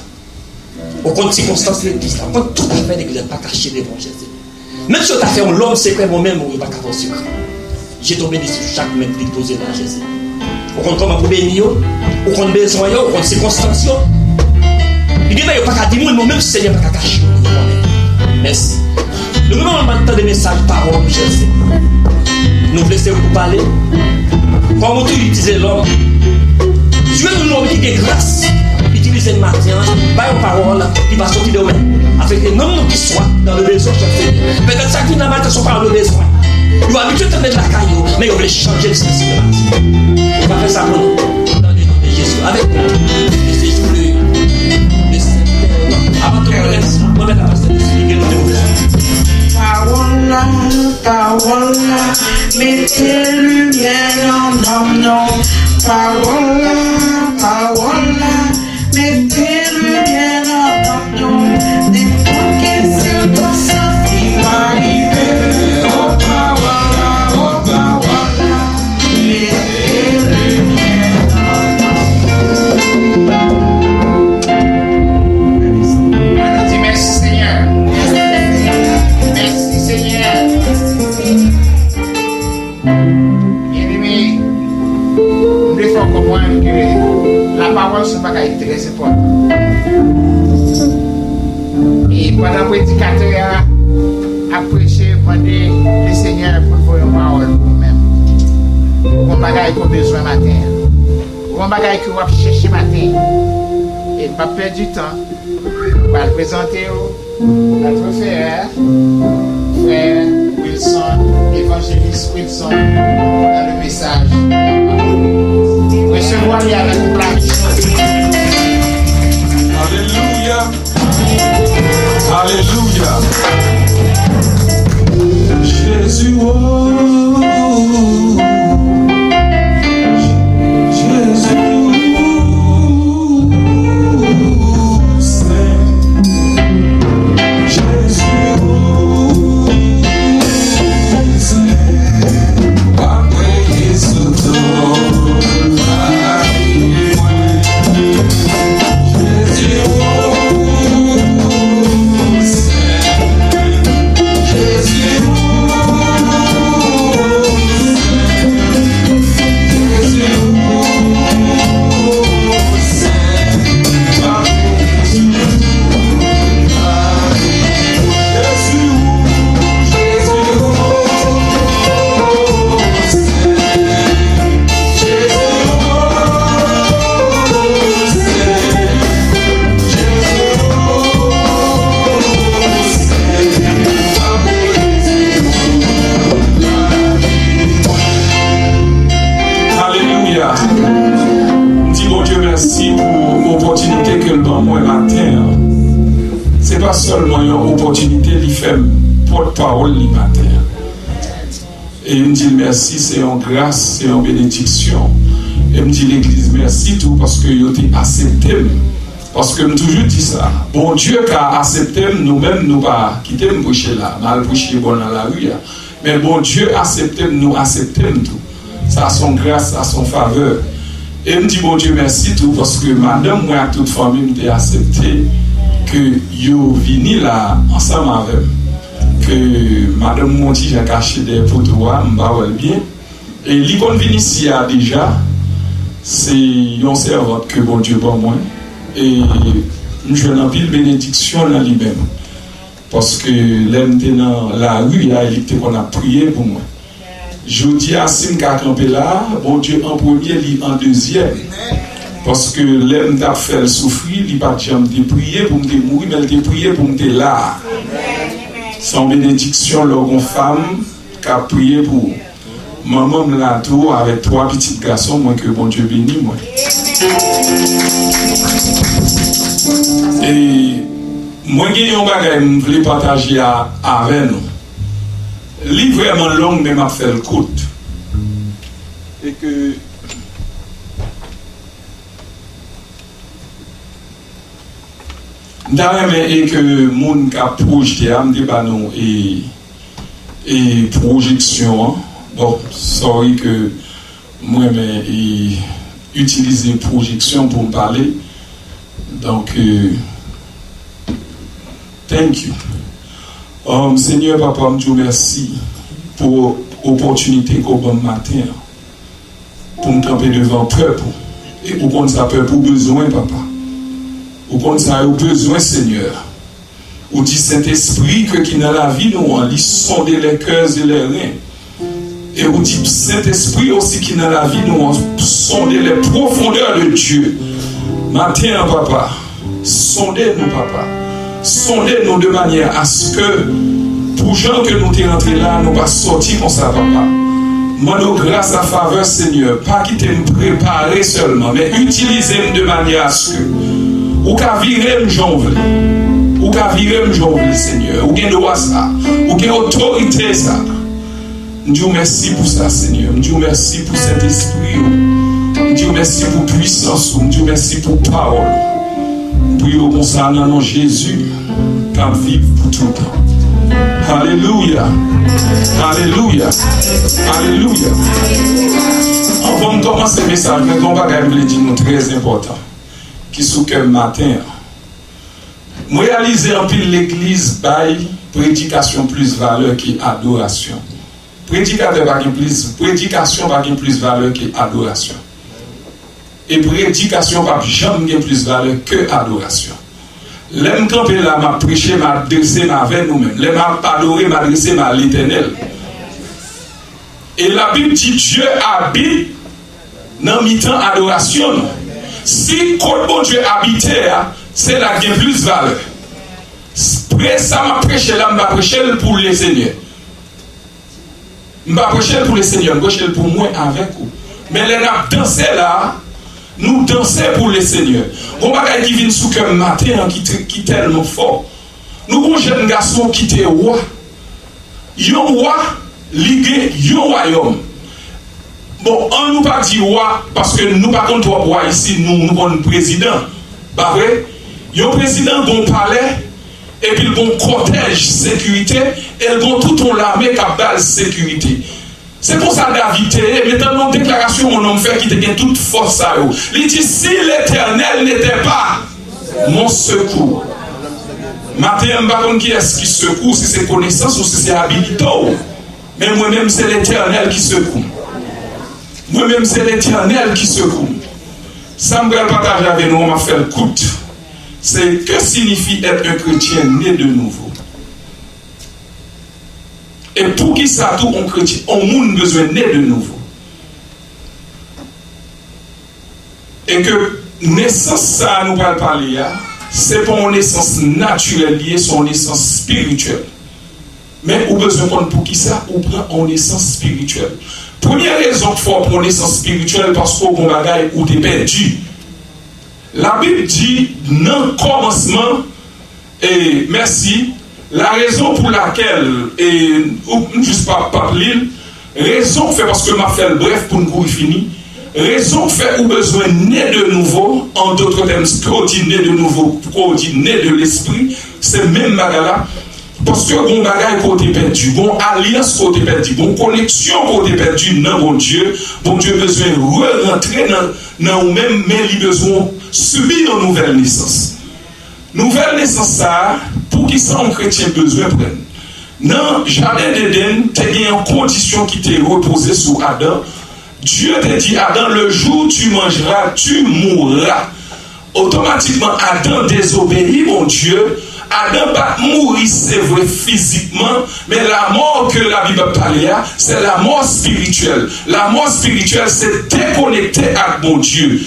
[SPEAKER 10] On connaît les circonstances de l'église là. On connaît tout à fait l'église, pas cacher les bons gestes. Même si on a fait un homme secret, moi-même, on ne va pas avoir secret. J'ai tombé sur chaque mec qui posait là, Jésus. On compte comment pour bénir, on compte besoin, on compte circonstances. Il dit, mais il n'y a pas qu'à dire, moi-même, si Seigneur, pas qu'à cacher. Merci. Nous voulons maintenant des messages, paroles, Jésus. Nous voulons laisser vous parler. Quand on utilise l'homme, Dieu nous l'homme qui a grâce. Utiliser le matin, pas une parole, il va sortir de même. Avec des noms qui soient dans le besoin, Jésus. Peut-être ça qui n'a pas sont par le besoin. Il va habituer à mettre la caillou, mais il va changer le système. On va faire ça pour nous. Dans le nom de Jésus. Avec nous. Laissez jouer. Avant tout, on va mettre la pasteur d'expliquer nous.
[SPEAKER 1] Parola, parola, mettez lumière en homme, non. Parola, parola, mettez lumière en homme, non. Des points circonstances qui m'arrivent.
[SPEAKER 3] La parole ce n'est pas très important. Et pendant que le prédicateur a prêché, demandé le Seigneur pour voir une parole pour nous-mêmes. Pour un bagage qu'on a besoin matin. Pour un bagage qu'on va chercher matin. Et pas perdre du temps. On va le présenter notre frère Wilson, évangéliste Wilson, dans le message. Recevoir lui avec une plaque.
[SPEAKER 4] Alléluia. Alléluia. Jésus, oh. Jésus, seulement une opportunité de faire porte-parole le matin. Et il me dit merci, c'est une grâce, c'est une bénédiction. Et me dit l'église merci tout parce que vous avez accepté. Parce que je toujours dit ça. Bon Dieu qui a accepté, nous-mêmes, nous pas quitter nous prêcher là, mal prêcher bon dans la rue. Mais bon Dieu accepte, nous acceptons tout. Ça a son grâce, ça a son faveur. Et me dit bon Dieu merci tout parce que madame, moi, toute famille m'a accepté que yo vini là ensemble avec que madame Monti j'ai caché des photos m'ba bien et l'icône vini ici a déjà c'est une servante que bon Dieu pour moi et je n'ai pas de bénédiction dans lui-même parce que l'aime dans la rue il était qu'on a prié pour moi. Je dis à Sim campé là bon Dieu en premier lui en deuxième
[SPEAKER 11] Parce que l'aime t'a fait souffrir, il pas jamais te prier pour me mourir, mais il te prier pour me là. Sans bénédiction, leur femme qui a prié pour maman là tout avec 3 petits garçons, moi que bon Dieu bénit moi. Et moi j'ai un bagage que je voulais partager avec nous. Livre vraiment long mais m'a fait le courte. Et que et que moun ka projeté am débat nous et projection bon sorry que moi mais utiliser projection pour me parler donc thank you Seigneur papa me merci pour l'opportunité qu'on bon matin pour me camper devant peuple et pour qu'on ça peuple pour besoin papa. Ou comme ça, au besoin, Seigneur. Ou dit Saint-Esprit que qui dans la vie, nous, il sonde les cœurs et les reins. Et ou dit Saint-Esprit aussi qui dans la vie, nous, sonde les profondeurs de Dieu. Matin, papa, sondez-nous, papa. Sondez-nous de manière à ce que, pour gens que nous sommes rentrés là, nous ne pas sortir comme ça, papa. Moi, grâce à faveur, Seigneur, pas quitter nous préparer seulement, mais utilisez-nous de manière à ce que ou qu'à virer me janvier, ou qu'à virer me janvier, Seigneur, ou qu'à droit ça, ou qu'à autorité ça. Dieu merci pour ça, Seigneur. Dieu merci pour cet esprit. Dieu merci pour puissance. Dieu merci pour parole. Prions comme ça dans le nom de Jésus, qu'à vivre pour tout le temps. Alléluia. Alléluia. Alléluia. On va commencer le message, mais on va dire très important. Qui sous que matin, moi réaliser en pile l'église bail prédication plus valeur que adoration. Prédicateur pas plus prédication pas plus valeur que adoration. Et prédication pas jamais plus valeur que adoration. L'aime camper là m'a prêché m'a adressé avec nous-mêmes. L'aime m'a adoré m'a adressé à l'Éternel. Et la Bible dit Dieu habite dans mi-temps adoration. Si quand bon Dieu habitait, c'est là qui a plus valeur. Ça m'a prêché là, je vais prêcher pour les seigneurs. Je vais prêcher pour les seigneurs, je vais prêcher pour moi avec vous. Mais les gens dansent là, nous dansons pour les seigneurs. On va qui vient sous le matin qui est tellement fort. Nous avons un jeune garçon qui était roi. Il roi, ligué, il royaume. Bon, on nous pas dit roi parce que nous pas contre roi ici, nous sommes président. Pas vrai? Il y a un président qui a un palais et puis il y a un cortège sécurité et il y a toute l'armée qui a base sécurité. C'est pour ça David, mais dans nos déclarations, mon homme fait qui était toute force à eux. Il dit si l'Éternel n'était pas mon secours. Matin, je ne sais pas qui est-ce qui secoue, si c'est connaissance ou si c'est habilité. Mais moi-même, c'est l'Éternel qui secoue. Moi-même, c'est l'Éternel qui secoue. Ça me partage avec nous, on m'a fait le coup. C'est que signifie être un chrétien né de nouveau. Et pour qui ça tout un chrétien, on a besoin de né de nouveau. Et que naissance, ça nous va parler, c'est pas une naissance naturelle liée, c'est une naissance spirituelle. Mais on a besoin pour qui ça, on prend une naissance spirituelle. Première raison qu'il faut pour une naissance spirituelle, parce qu'au bon bagage où tu es perdu. La Bible dit, dans le commencement, et merci, la raison pour laquelle, et juste pas l'île, raison fait, parce que m'a fait le bref pour nous finir, raison fait ou besoin né de nouveau, en d'autres termes, né de nouveau, né de l'esprit, c'est même bagala. Parce que bon bagage côté perdu, bon alliance côté perdu, bon connexion côté perdu dans bon Dieu besoin rentrer dans ou même mais il besoin subir une nouvelle naissance. Nouvelle naissance ça pour qui ça un chrétien besoin prendre. Dans jardin d'Éden, tu as une condition qui t'est reposée sur Adam. Dieu t'a dit Adam, le jour où tu mangeras, tu mourras. Automatiquement Adam désobéit mon Dieu. Adam va mourir, c'est vrai, physiquement, mais la mort que la Bible parle, c'est la mort spirituelle. La mort spirituelle, c'est déconnecté avec mon Dieu.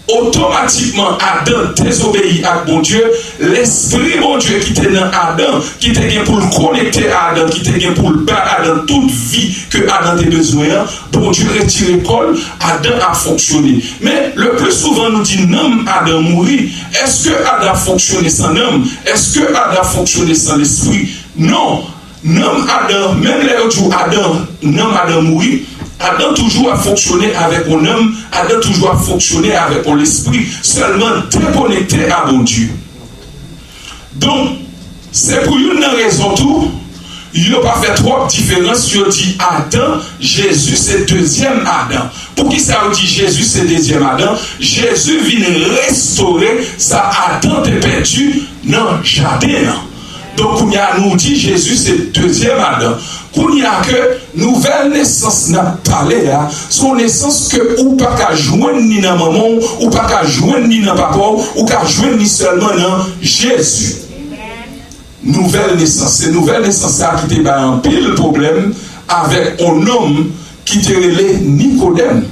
[SPEAKER 11] automatiquement Adam désobéit à bon Dieu, l'esprit bon Dieu qui était dans Adam, qui était pour le connecter à Adam, qui était pour le battre Adam, toute vie que Adam a besoin, bon Dieu retire l'école, Adam a fonctionné. Mais le plus souvent nous dit non, Adam mourit. Est-ce que Adam a fonctionné sans homme? Est-ce que Adam a fonctionné sans l'esprit? Non. Non, Adam, même les jours Adam mourit. Adam toujours a fonctionné avec un homme, Adam toujours a fonctionné avec un esprit, seulement déconnecté à bon Dieu. Donc, c'est pour une raison tout, il n'y a pas fait trop de différence, il dit Adam, Jésus c'est deuxième Adam. Pour qui ça dit Jésus c'est deuxième Adam? Jésus vient restaurer ça Adam est perdu dans le jardin. Donc, on a nous dit Jésus c'est deuxième Adam. Qu'on y a que nouvelle naissance n'a parlé là, son naissance que ou pas qu'à joindre ni dans maman, ou pas qu'à joindre ni dans papa, ou qu'à joindre ni seulement dans Jésus. Nouvelle naissance, c'est nouvelle naissance ça qui était un pile problème avec un homme qui était relé Nicodème.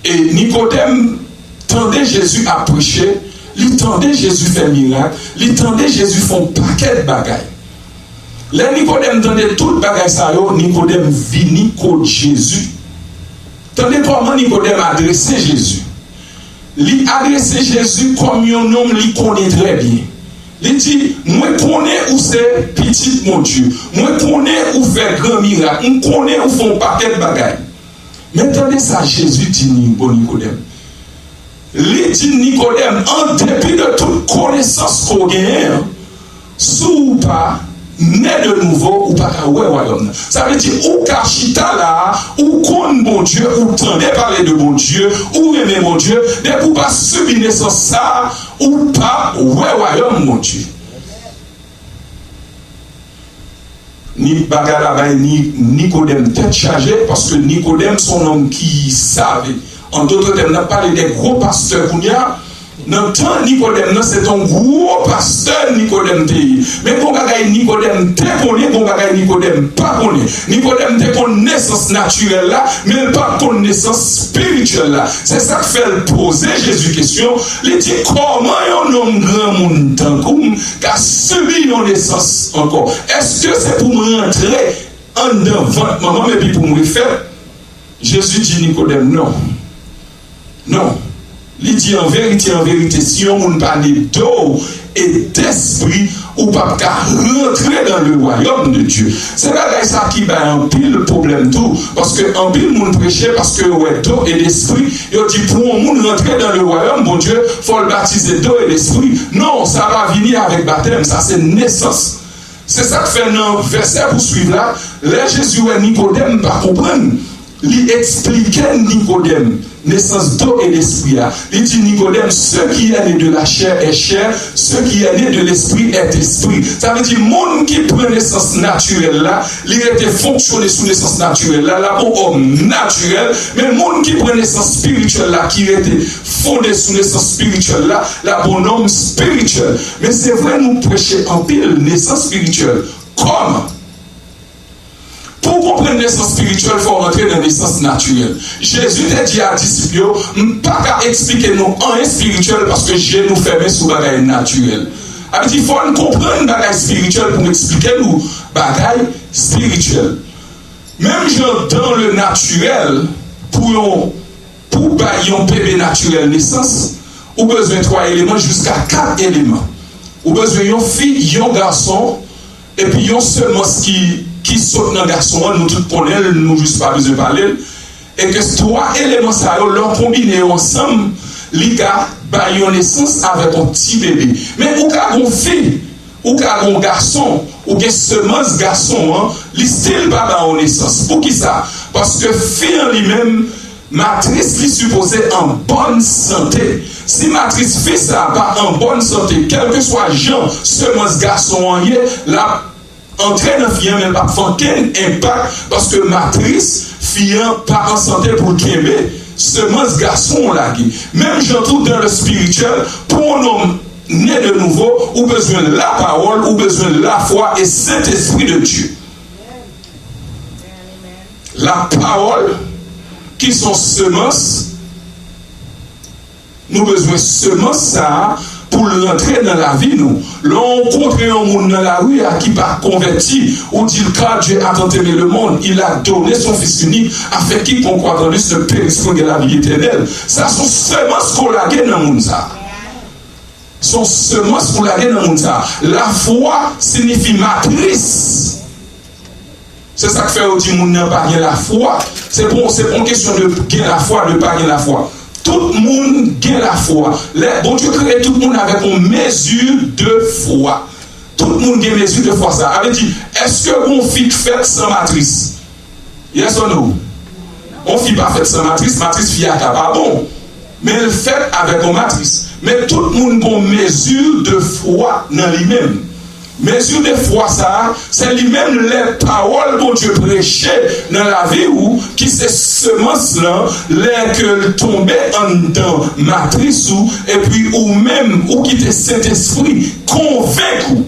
[SPEAKER 11] Et Nicodème tendait Jésus à prêcher, il tendait Jésus faire miracle, il tendait Jésus faire un paquet de bagailles. Les Nicodème tendait tout bagaille ça yo, Nicodème vini contre Jésus. Tendez comment Nicodème adressé Jésus. Il adressé Jésus comme un homme il connaît très bien. Il dit moi connais où c'est petit mon Dieu. Moi connais où faire grand miracle. On connaît où font paquet de bagaille. Mais tendez ça Jésus dit Nicodème. Il dit Nicodème en dépit de toute connaissance qu'on gagne sous pas né de nouveau ou pas qu'à royaume. Ça veut dire ou qu'à chita là, ou qu'on bon Dieu, ou tendez parler de bon Dieu, ou aimer mon Dieu, mais pour pas subir naissance ça, ou pas royaume mon Dieu. Ni Bagada ni Nicodème tête chargée parce que Nicodème son homme qui savait. En d'autres termes, on a parlé des gros pasteurs qu'on y a. Dans le temps Nicodème, c'est un gros pasteur Nicodème. Mais quand on Nicodème, Nicodème pas connaît. Nicodème te connaissance naturelle là, mais pas connaissance spirituelle là. C'est ça qui fait le poser Jésus question. Il dit comment un homme grand monde tant comme qui a subi une naissance encore. Est-ce que c'est pour me rentrer en dedans votre maman mais puis pour me faire? Jésus dit Nicodème non. Non. Il dit en vérité, si on ne parle d'eau et d'esprit, ou pas qu'à rentrer dans le royaume de Dieu. C'est là ça qui va un pile le problème tout. Parce que en pile, monde prêchait parce que ouais, d'eau et d'esprit, il dit pour un monde rentrer dans le royaume, bon Dieu, il faut le baptiser d'eau et d'esprit. Non, ça va venir avec baptême, ça c'est naissance. C'est ça que fait un verset pour suivre là. Là, Jésus et Nicodème pas comprendre. Il expliquait Nicodème, naissance d'eau et d'esprit. Il dit Nicodème, ce qui est né de la chair est chair, ce qui est né de l'esprit est esprit. Ça veut dire, monde qui prend naissance naturelle là, il était fonctionné sous naissance naturelle là, là pour homme naturel, mais monde qui prend naissance spirituelle là, qui était fondé sous naissance spirituelle là, là pour homme spirituel. Mais c'est vrai, nous prêchons en pile naissance spirituelle. Comment? Pour comprendre la naissance spirituelle, il faut rentrer dans la naissance naturelle. Jésus t'a dit à disciples, pas qu'à expliquer nous en spirituel parce que Jésus nous ferme sous bagaille naturel. Il faut comprendre bagaille spirituel pour expliquer nous bagaille spirituel. Même genre dans le naturel, pour bailler un bébé naturel naissance, ou besoin de 3 éléments jusqu'à 4 éléments. Ou besoin d'une fille, d'un garçon, et puis une semence qui saute dans le garçon, nous tous connaissons, nous juste pas besoin de parler, et que 3 éléments, ça, leur combiner ensemble, les gars, baillent une naissance avec un petit bébé. Mais ou qu'à une fille, ou qu'à un garçon, ou qu'à semence garçon, les styles pas dans naissance. Pour qui ça? Parce que fille en lui-même, matrice qui est supposée en bonne santé. Si matrice fait ça pas en bonne santé, quel que soit genre, semence garçon en y est, là, entraîne un fille, mais pas aucun impact parce que matrice, fille, pas en santé pour le Québec, semence garçon là. Même j'entends dans le spirituel, pour un homme né de nouveau, ou besoin de la parole, ou besoin de la foi et Saint-Esprit de Dieu. La parole, qui sont semences, Nous avons besoin seulement ça pour rentrer dans la vie. Nous rencontre un monde dans la rue qui pas converti, ou dit car Dieu a tant aimé le monde, il a donné son Fils unique afin qu'il croit en lui se périsse pour la vie éternelle. Ça sont semences qu'on a gagné dans le monde. Sont semences qu'on a gagné dans le monde. La foi signifie matrice. C'est ça que fait au dit monde n'a pas gagné la foi. C'est pour une question de gagner la foi, de pas gagner la foi. Tout le monde gagne la foi. Bon Dieu crée tout le monde avec une mesure de foi. Tout le monde gagne une mesure de foi. Ça avait dit, est-ce que mon fille fait sans matrice? Yes or no? On fille pas fait sans matrice, matrice fille à pas bon. Mais elle fait avec une matrice. Mais tout le monde a une mesure de foi dans lui-même. Mesure de foi, ça, c'est lui-même les paroles que Dieu prêchait dans la vie où, qui c'est semence là, les que tombait en dans matrice ou, et puis ou même, ou qui te Saint-Esprit convaincu.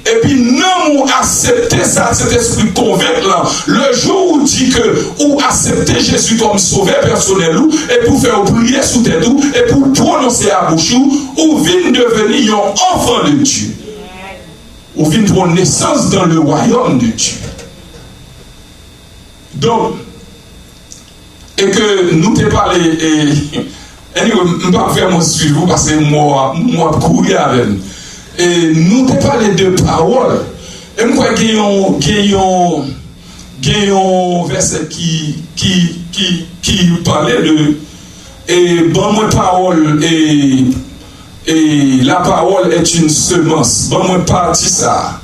[SPEAKER 11] Et puis non, ou accepter ça, cet esprit convaincre là, le jour où dit que, ou accepter Jésus comme sauveur personnel ou, et pour faire prier sous tête ou, et pour prononcer à bouche ou vient devenir un enfant de Dieu. Ou vient pour naissance dans le royaume de Dieu. Donc, et que nous te parlons, et je ne vais pas vraiment suivre parce que moi courir avec nous. Et nous te parlons de paroles. Et moi, il y a un verset qui parlait de, et bon, moi, parole, et la parole est une semence. Bon, moi, partie ça.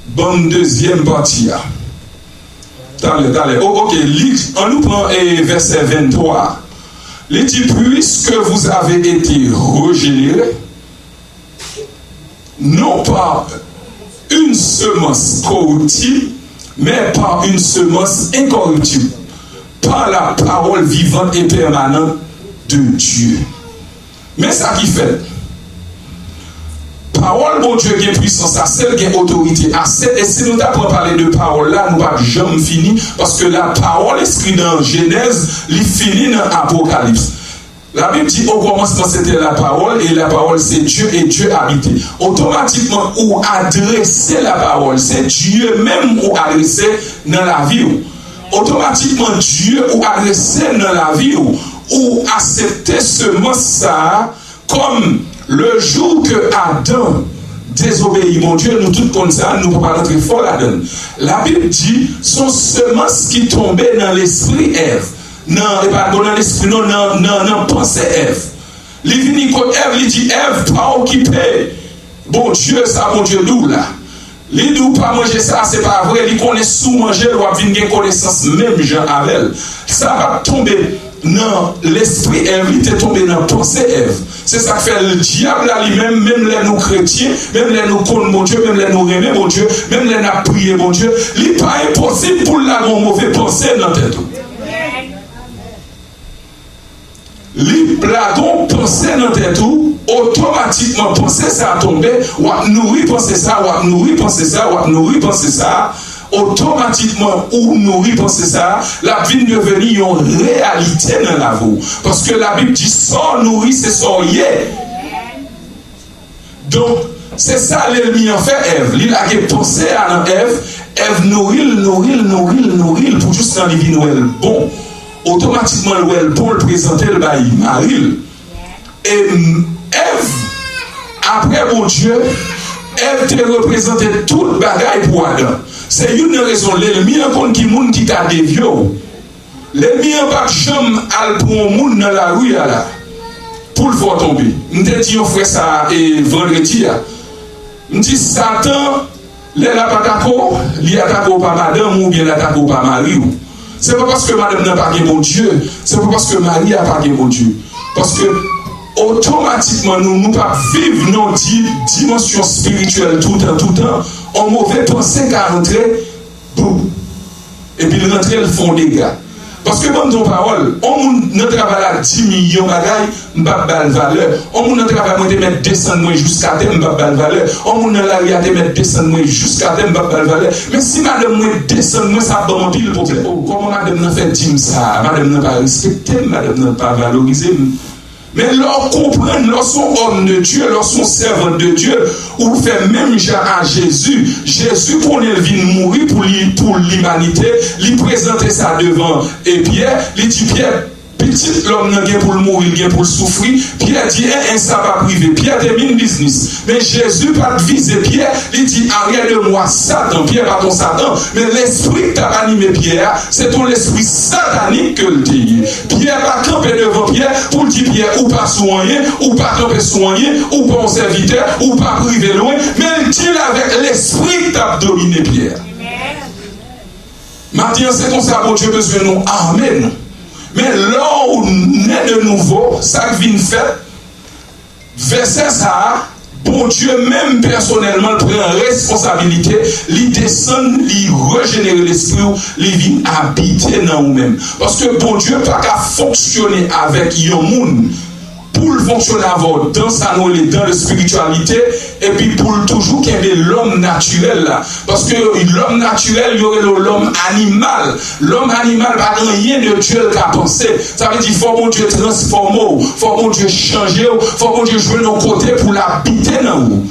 [SPEAKER 11] Bon, deuxième partie. Allez. Ok, on nous prend verset 23. Il dit, puisque vous avez été régénérés, non pas une semence corruptible, mais par une semence incorruptible, par la parole vivante et permanente de Dieu. Mais ça qui fait, parole, bon Dieu, qui est puissance, à celle qui est autorité, à celle, et si nous t'apprenons parler de parole là, nous ne pouvons jamais finir, parce que la parole écrite dans Genèse, elle finit dans Apocalypse. La Bible dit au commencement c'était la parole, et la parole c'est Dieu, et Dieu habitait. Automatiquement, ou adresser la parole, c'est Dieu même ou adresser dans la vie. Automatiquement, Dieu ou adresser dans la vie, ou accepter ce mot ça, comme le jour que Adam désobéit, mon Dieu, nous tous comme ça, nous ne pouvons pas rentrer fort là-dedans. La Bible dit, son semence qui tombait dans l'esprit Ève. Non, et pas dans l'esprit, non, pensée Ève. Il vient quand Ève, il dit, Ève, pas occupé. Bon Dieu, ça, bon Dieu, d'où là? Il dit, pas manger ça, c'est pas vrai. Il connaît sous manger, il va venir une connaissance même, Jean Avel. Ça va tomber dans l'esprit Ève, il est tombé dans la pensée Ève. C'est ça que fait le diable à lui-même, même les nous chrétiens, même les nous connaissons mon Dieu, même les nous remet mon Dieu, même les nous prions mon Dieu. Il n'est pas impossible pour l'avoir mauvais pensée dans la tête. Les blagons penser dans tête tout, automatiquement penser ça a tombé, ou à nourrir penser ça, ou à nourrir penser ça, ou à nourrir penser ça, automatiquement ou nourrir penser ça, la vie devient une réalité dans la vie. Parce que la Bible dit sans nourrir, c'est sans y. Donc, c'est ça l'ennemi en fait Ève. Il a pensé à Ève, Ève nourrir pour juste dans les vies Noël bon. Automatiquement, le bon le présenter le bail Marie. Et Ève, après mon Dieu, Ève te représenté tout le bagaille pour Adam. C'est une raison. L'ennemi en compte qui monde qui t'a dévié. L'ennemi en pas jamais al pour un monde dans la rue là. Pour le faire tomber. Nous te dit on fait ça et vendredi. Nous dit Satan, les la pas d'accord, il attaque pas madame ou bien attaque pas Marie. C'est pas parce que madame n'a pas gagné mon Dieu, c'est pas parce que Marie n'a pas gagné mon Dieu. Parce que automatiquement, nous ne pouvons pas vivre nos dimensions spirituelles tout le temps, en mauvais pensée qu'à rentrer, boum. Et puis rentrer, ils font des dégâts. Parce que bon, ton parole, on ne travaille à 10 millions de bagailles, on ne va pas de valeur. On ne travaille à mettre 200 mois jusqu'à terme, on ne va pas de valeur. On ne travaille à mettre 200 mois jusqu'à terme, on ne va pas de valeur. Mais si madame met 200 mois, ça va pile problème. Comment madame n'a fait dire ça? Madame n'a pas respecté, madame n'a pas valorisé. Mais leur comprendre, leur sont hommes de Dieu, leur sont servants de Dieu, ou fait même genre à Jésus. Jésus, pour il vient mourir pour l'humanité, il présentait ça devant et Pierre, il dit Pierre, petit l'homme n'a pour le mourir, il pour le souffrir. Pierre dit, un sabbat privé. Pierre termine business. Mais Jésus pas viser Pierre. Il dit, arrière de moi, Satan. Pierre pas ton Satan. Mais l'esprit qui t'a animé Pierre, c'est ton esprit satanique que le dit. Pierre pas camper devant Pierre pour dire Pierre, ou pas soigner, ou pas camper soigner, ou pas en serviteur, ou pas privé loin. Mais il dit avec l'esprit qui t'a dominé Pierre. Maintenant, c'est comme ça, bon Dieu, besoin de nous armer, nous. Mais là où naît de nouveau, ça vient faire, verset ça, bon Dieu même personnellement prend responsabilité, il descend, il régénère l'esprit, il vient habiter dans nous-mêmes. Parce que bon Dieu n'a pas fonctionner avec un monde. Pour le fonctionner avant, dans sa dans la spiritualité, et puis pour toujours qu'il y ait l'homme naturel là. Parce que l'homme naturel, il y aurait l'homme animal. L'homme animal n'a rien de Dieu qu'à penser. Ça veut dire qu'il faut mon Dieu transformer, il faut mon Dieu changer, il faut mon Dieu jouer nos côtés pour l'habiter dans nous.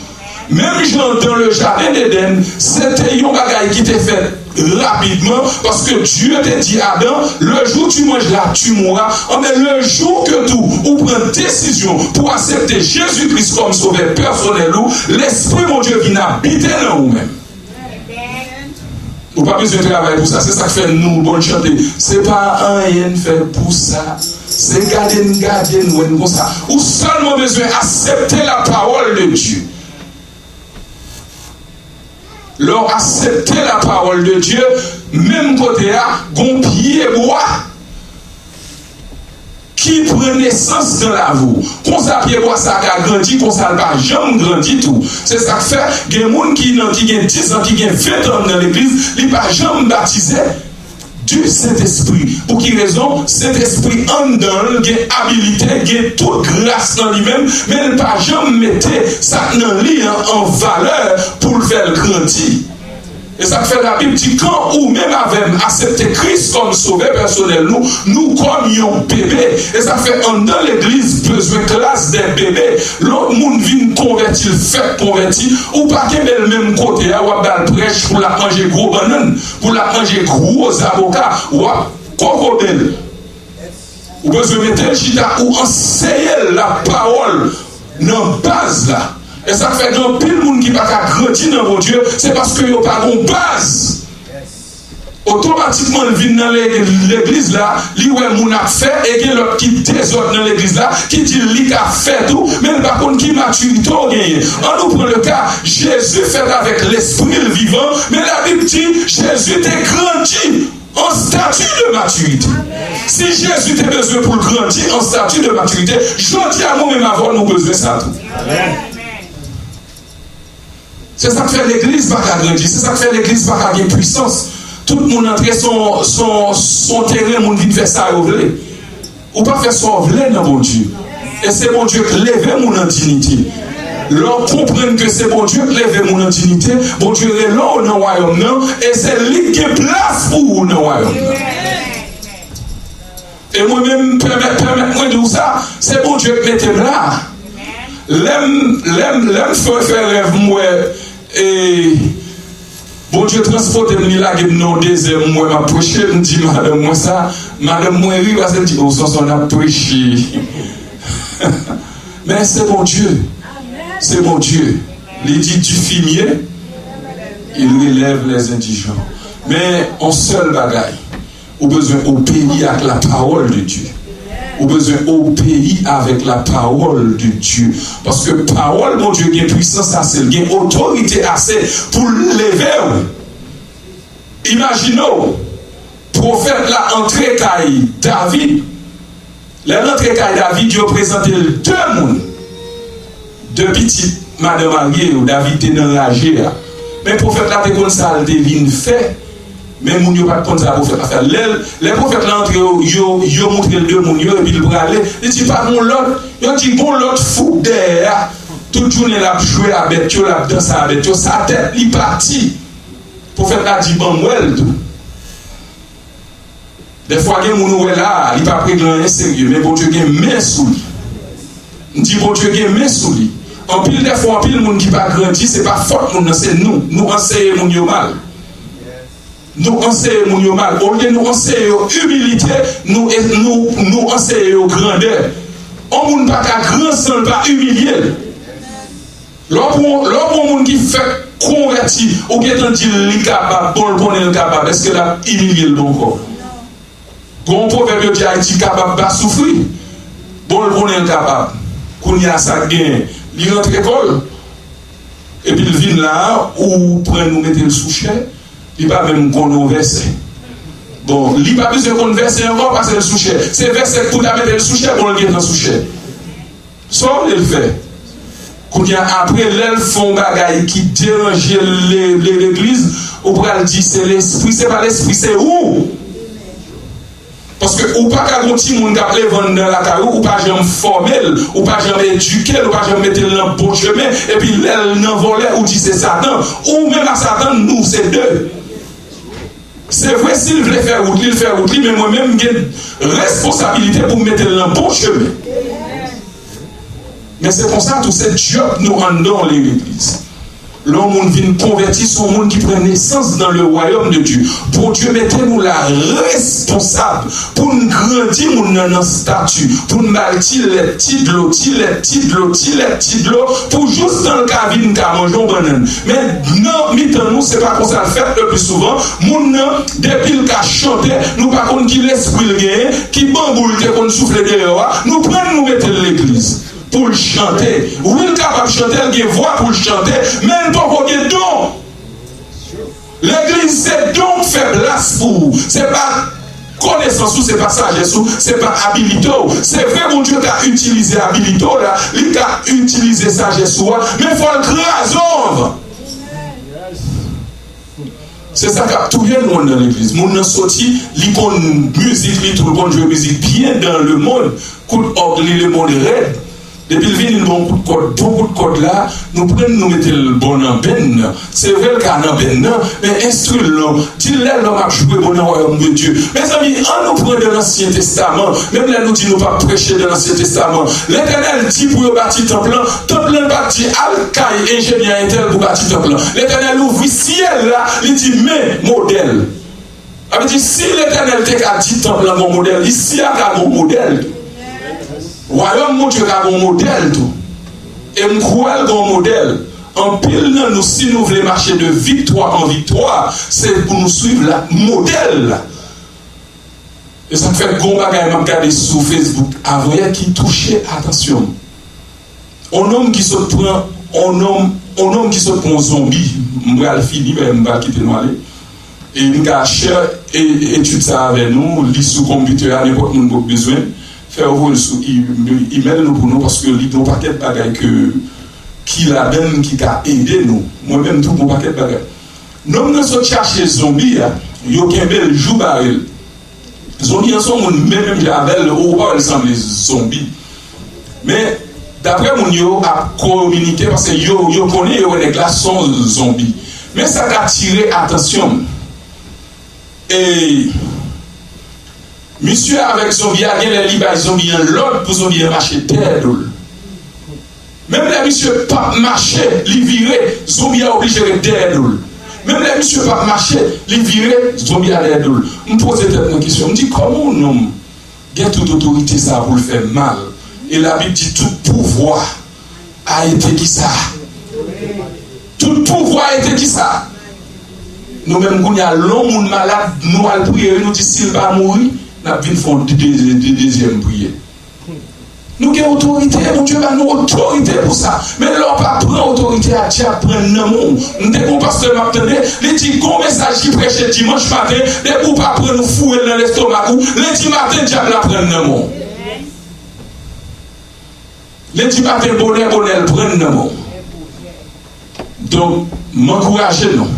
[SPEAKER 11] Même Jean dans le jardin d'Éden, c'était un bagage qui était fait rapidement parce que Dieu t'a dit à Adam, le jour où tu manges là, tu mourras. Mais le jour que tu prends décision pour accepter Jésus-Christ comme sauveur personnel, l'Esprit mon Dieu vient habiter dans nous-mêmes. Nous n'avons pas besoin de travailler pour ça. C'est ça qui fait nous, bon chanter. C'est pas rien fait pour ça. C'est garder nous comme ça. Ou seulement besoin d'accepter la parole de Dieu. Leur accepter la parole de Dieu, même côté à gonpier bois qui prend naissance dans la vie. Qu'on ça pied bois ça a grandi, qu'on ça pas jamais grandi tout. C'est ça qui fait qu'il y a des gens qui ont 10 ans, qui ont 20 ans dans l'église, ils ne pas jamais baptisé du Saint-Esprit. Pour quelle raison? Saint-Esprit en dedans, il a habilité, il a toute grâce dans lui-même, mais il ne pas jamais mettre ça dans lui en valeur pour le faire grandir. Et ça fait la Bible dit quand ou même avec accepter Christ comme sauveur personnel, nous comme un bébé. Et ça fait en dans l'église besoin de classe des bébés. L'autre monde vient convertir, fait convertir, ou pas qu'il le même côté, ou à prêche pour la manger gros banane, pour la manger gros avocats, ou à crocodile. Ou besoin de mettre le chita ou enseigner la parole dans la base là. Et ça fait que pile monde qui va grandir dans mon Dieu, c'est parce qu'il n'y a pas de base. Automatiquement, il vient dans l'église là, il voit mon a fait, et il y a l'autre qui désordre dans l'église là, qui dit qu'il a fait tout, mais il par contre qui maturité au gagné. On nous prend le cas, Jésus fait avec l'esprit le vivant, mais la Bible dit, Jésus était grandi en statut de maturité. Si Jésus a besoin pour grandir en statut de maturité, je dis à moi-même avant, nous besoin de ça tout. Amen. C'est ça qui fait l'église pas grandir, c'est ça qui fait l'église pas gagner puissance. Tout le monde entre son terrain, mon vient faire ça au voulez. Ou pas faire ça au voulez dans mon Dieu. Et c'est mon Dieu qui lève mon dignité. Leur comprendre que c'est bon Dieu qui lève mon dignité, bon Dieu est là dans le royaume, et c'est lui qui est place pour vous dans le royaume. Et moi-même, permettez-moi de dire ça, c'est bon Dieu qui m'était là. L'aime faire rêve moi et bon Dieu transporte me là dans le désert moi m'a prêché me dit madame moi ça madame moi oui parce qu'elle dit oh ça on a prêché mais c'est bon Dieu il dit du fumier il relève les indigents mais en seul bagaille au besoin au pays avec la parole de Dieu. Ou besoin au pays avec la parole de Dieu. Parce que parole, mon Dieu, il y a puissance assez, il y a autorité assez pour lever. Imaginons, prophète la entrée caille David. L'entrée caille David, Dieu présenté deux mondes. Deux petites madame mariée ou David était enragé. Mais prophète là, t'es comme ça, il devine fait. Mais moun yo pas comme ça prophète a faire les prophètes là entre yo montré deux moun yo et puis il bralé il dit pas mon l'autre yo dit bon l'autre fou derrière toute journée l'a jouer avec yo l'a danser avec yo sa tête il parti prophète a dit bon well tout des fois gen moun ouais là il pas pris grand sérieux mais bon Dieu gen main sous dit bon Dieu qui met sous lui. En pile des fois, en pile monde qui pas grandi, c'est pas faute monde, c'est nous. Nous enseignons moun yo mal. Nous enseignons moun yo mal. Au lieu nous enseignons humilité, nous enseignons grandeur. On moun pas qu'à grand sans pas humilier. L'homme monde qui fait converti, ou qui est dit li capable, bon le capable, est-ce que là humilier le bon corps? Bon proverbe qui a dit capable pas souffrir. Bon le capable. Qu'on y a ça gain, il rentre à l'école. Et puis il vient là où prend nous mettre le souchet, il pas même qu'on verset. Bon, il pas besoin qu'on verset encore parce que le souchet. C'est verset pour la mettre le souchet pour le mettre le souchet. Ça il le fait. Qu'on y a après l'elle font bagaille qui dérange l'église, ou pour elle dire c'est l'esprit, c'est pas l'esprit, c'est où? Parce que ou pas qu'à continuer moun k'ap vendre dans la caillou, ou pas jamais formel, ou pas jamais éduquer, ou pas jamais mettre dans le bon chemin, et puis l'elle n'en volait ou dit c'est Satan, ou même à Satan nous c'est deux. C'est vrai s'il voulait faire route, il fait route, mais moi-même j'ai responsabilité pour mettre dans le bon chemin. Mais c'est pour ça que tous ces jobs nous rendent dans l'église. L'homme vient convertir son monde qui prend naissance dans le royaume de Dieu. Pour Dieu, mettez-nous la responsable pour nous grandir dans notre statut, pour nous bâtir les petites lots, pour juste dans le cas de manger un banane. Mais non, nous, c'est pas comme ça le fait le plus souvent. Moun depuis le cas chanter, nous pas contre qui l'esprit le gain, qui bamboule, qu'on souffle derrière, nous prenons nous mettre l'église. Pour le chanter. Oui, il est capable de chanter, il a une voix pour le chanter, mais il n'a pas de don. L'église, c'est don faiblesse pour. C'est pas connaissance, c'est pas sagesse, c'est pas habilité. C'est vrai, mon Dieu, qui a utilisé habilité, il a utilisé sagesse, mais il faut le grâce. C'est ça qui a tout bien dans l'église. Mon a sorti l'icône musique, tout le monde joue musique bien dans le monde. Coup de le monde raide. Depuis le vin, beaucoup de codes là, nous prenons, nous mettons le bon en peine. C'est vrai le cas en peine, mais instruis l'homme. Dis-le l'homme a joué bon en royaume de Dieu. Mes amis, on nous prend de l'Ancien Testament, même là nous dit nous pas prêcher de l'Ancien Testament. L'Éternel dit pour bâtir temple n'a pas dit Al-Kaï, ingénieur intel pour bâtir temple. L'Éternel ouvre ciel là, il dit mais modèle. Il dit si l'Éternel t'a dit temple en modèle, ici il y a un modèle. Royaume mon Dieu a un modèle tout. Et nous croyons un modèle. En pile, nous, si nous voulons marcher de victoire en victoire, c'est pour nous suivre le modèle. Et ça fait gros bagaille, je regarde sur Facebook, avant qui touchait, attention. Un homme qui se prend, un homme qui se prend un zombie, je vais le finir, je vais quitter nous aller. Et il a cher et étude ça avec nous, lit sur le computer, à n'importe qui a besoin. Faire ouvrir sous email nous pour nous parce que il y a un paquet de bagages qui la donne qui a aidé nous. Moi-même tout mon paquet de bagages. Nous nous sommes chercher zombie, il y a un bel jour baril. Zombie en sont même j'avais ou pas semble zombie. Mais d'après mon yo a communiqué parce que yo connaît les glaçons zombies. Mais ça a attiré attention. Et monsieur avec zombie a gagné les libres zombie l'autre pour zombie marcher terre. Même les monsieur pas marcher, li virer, zombie a obligé de terre. Même les monsieur pas marcher, li virer, zombie a terre. Me poser une question, me dit comment un homme a toute autorité ça pour le faire mal. Et la Bible dit tout pouvoir a été qui ça. Tout pouvoir a été qui ça. Nous-mêmes, quand il y a l'homme malade, nous allons prier, nous disons s'il va mourir, nous allons faire une deuxième prière. Nous avons autorité, mon Dieu, nous avons autorité pour ça. Mais l'homme pas prend autorité à Dieu, prendre le monde. Nous avons pasteur m'attendait, il dit qu'on message qui prêche dimanche matin, et pour pas prendre nous fouiller dans l'estomac, lundi matin, Dieu la prend le monde. Lundi matin, bonheur, prendre le monde. Donc, m'encouragez-nous.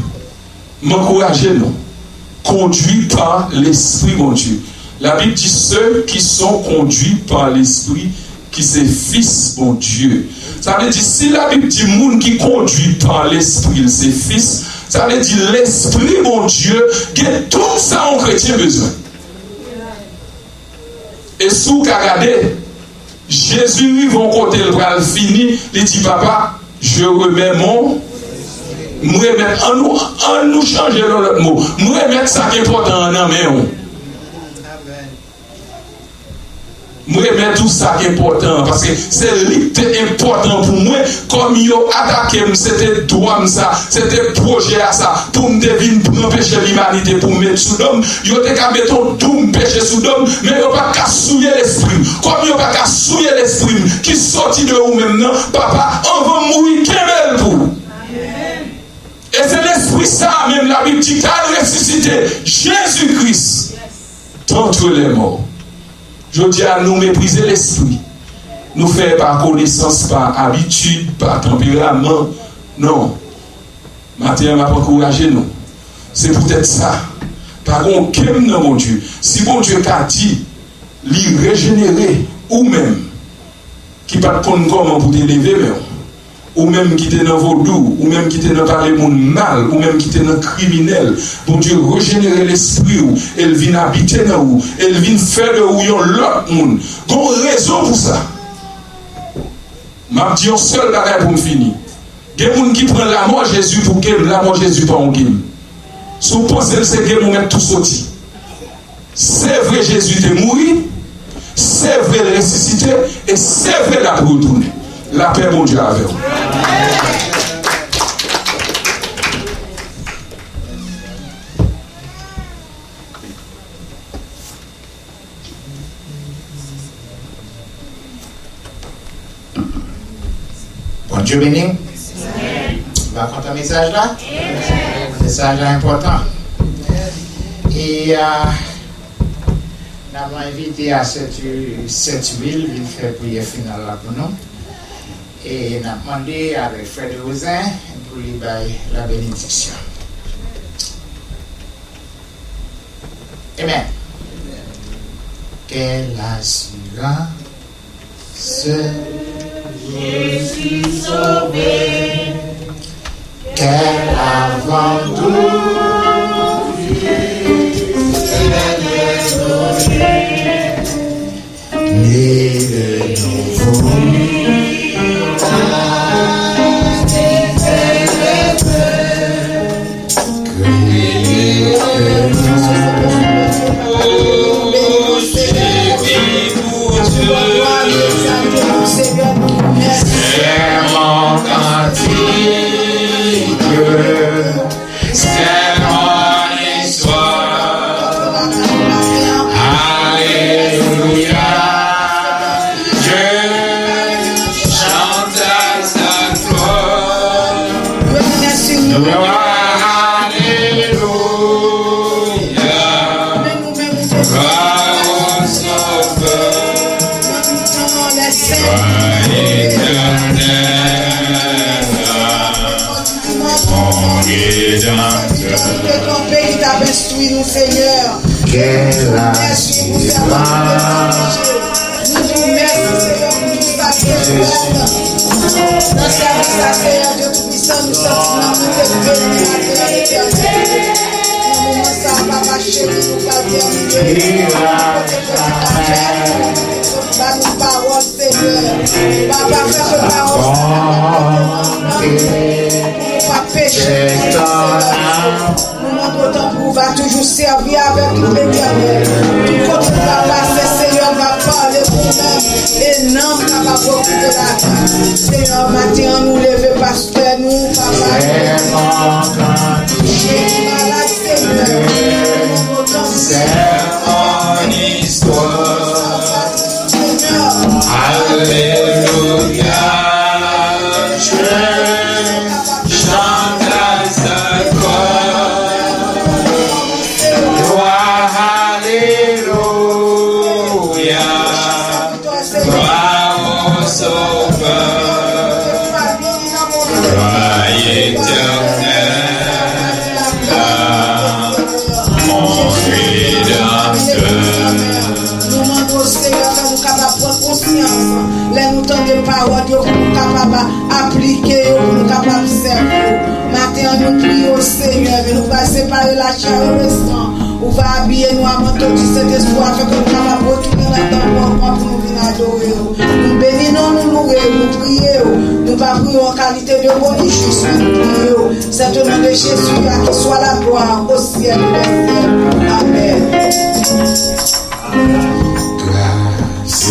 [SPEAKER 11] M'encouragez-nous. Conduits par l'Esprit, mon Dieu. La Bible dit ceux qui sont conduits par l'Esprit, qui c'est fils, mon Dieu. Ça veut dire, si la Bible dit monde qui conduit par l'Esprit, c'est fils, ça veut dire l'Esprit, mon Dieu, qui est tout ça en chrétien besoin. Et si vous regardez, Jésus vont côté le bras fini, il dit papa, je remets mon nous remettre en nous changer l'autre mot. Nous remettre ça qui est important en main. Nous remettre tout ça qui est important parce que c'est important pour moi. Comme ils ont attaqué, c'était droit ça, c'était projet à ça pour me deviner pour empêcher l'humanité pour me mettre sous l'homme. Ils ont qu'à mettre tout me péché sous l'homme, mais ils n'ont pas qu'à souiller l'esprit. Comme ils n'ont pas qu'à souiller l'esprit qui sortit de vous maintenant, papa, on va mourir qu'elle pour. Et c'est l'esprit ça, même la Bible dit, a ressuscité Jésus-Christ d'entre les morts. Je dis à nous mépriser l'esprit. Nous faire par connaissance, par habitude, par tempérament. Non. Matin, m'a encouragé nous. C'est peut-être ça. Par contre, qu'aime dans mon Dieu. Si mon Dieu t'a dit, l'y régénérer, ou même, qui pas de compte comment pour t'élever, mais ou même qui était dans vaudou, ou même qui était dans parler monde mal, ou même qui était dans criminel. Bon Dieu, régénérer l'esprit, elle vient habiter dans vous, elle vient faire de vous l'autre monde. Bon raison pour ça. M'a dit un seul bagage pour me finir. Il y a des gens qui prennent la mort Jésus pour qu'il la mort Jésus pas en game. Si vous pensez que c'est que vous mettez tout sorti. C'est vrai Jésus est mort, c'est vrai le ressuscité, et c'est vrai la retourner. La paix, mon Dieu, avec vous.
[SPEAKER 3] Bon Dieu béni. On va compter un message là. Un message là important. Et nous avons invité à cette huile, il fait prière finale là pour nous. Et nous avons demandé avec Frère de Rosin pour lui bailler la bénédiction. Amen. Quelle assurance, Jésus sauvé, quel aventure, né de nouveau.
[SPEAKER 7] Seigneur, merci pour faire nous merci Seigneur pour tout ça qui est dans service à Seigneur Dieu Tout-Puissant, nous sommes dans nous bénis à l'éternel. Nous ça va marcher, nous pas terminer. Pas nos paroles Seigneur, pas faire de paroles, pas pécher. Notre temple va toujours servir avec l'éternel. Tout côté va passer, Seigneur va parler pour nous. Et non, n'a pas beaucoup de la terre. Seigneur, matin, nous lever, pasteur, nous, papa. J'ai malade, Seigneur.
[SPEAKER 3] C'est mon histoire.
[SPEAKER 7] Seigneur.
[SPEAKER 3] Alléluia.
[SPEAKER 7] Appliquer, pour nous capables de servir. Maintenant, nous prions au Seigneur, mais nous pas séparer la chair et le sang. Ou va habiller nous à manteau du Saint-Esprit afin que nous puissions retourner dans le temps pour nous venir adorer. Nous bénissons, nous louer, nous prions. Nous va prier en qualité de bon et juste. Nous prions. C'est au nom de Jésus à qui soit la gloire au ciel des cieux. Amen.
[SPEAKER 3] Grâce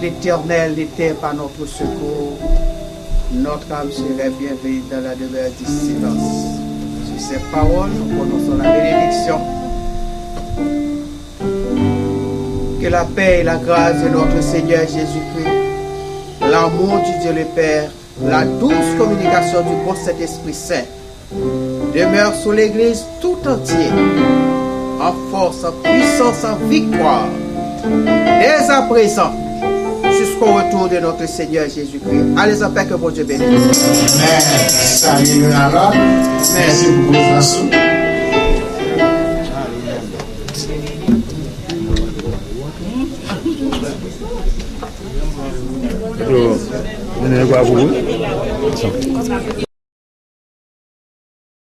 [SPEAKER 12] l'Éternel n'était pas notre secours, notre âme serait bien veillée dans la demeure du silence. Sur ces paroles, nous prononçons la bénédiction. Que la paix et la grâce de notre Seigneur Jésus-Christ, l'amour du Dieu le Père, la douce communication du bon Saint-Esprit Saint demeure sur l'Église tout entière, en force, en puissance, en victoire, dès à présent, jusqu'au retour de notre Seigneur Jésus-Christ. Allez en paix, que bon Dieu bénisse.
[SPEAKER 3] Amen. Salut à l'autre. Merci pour votre façon.
[SPEAKER 13] Vous n'avez pas beaucoup.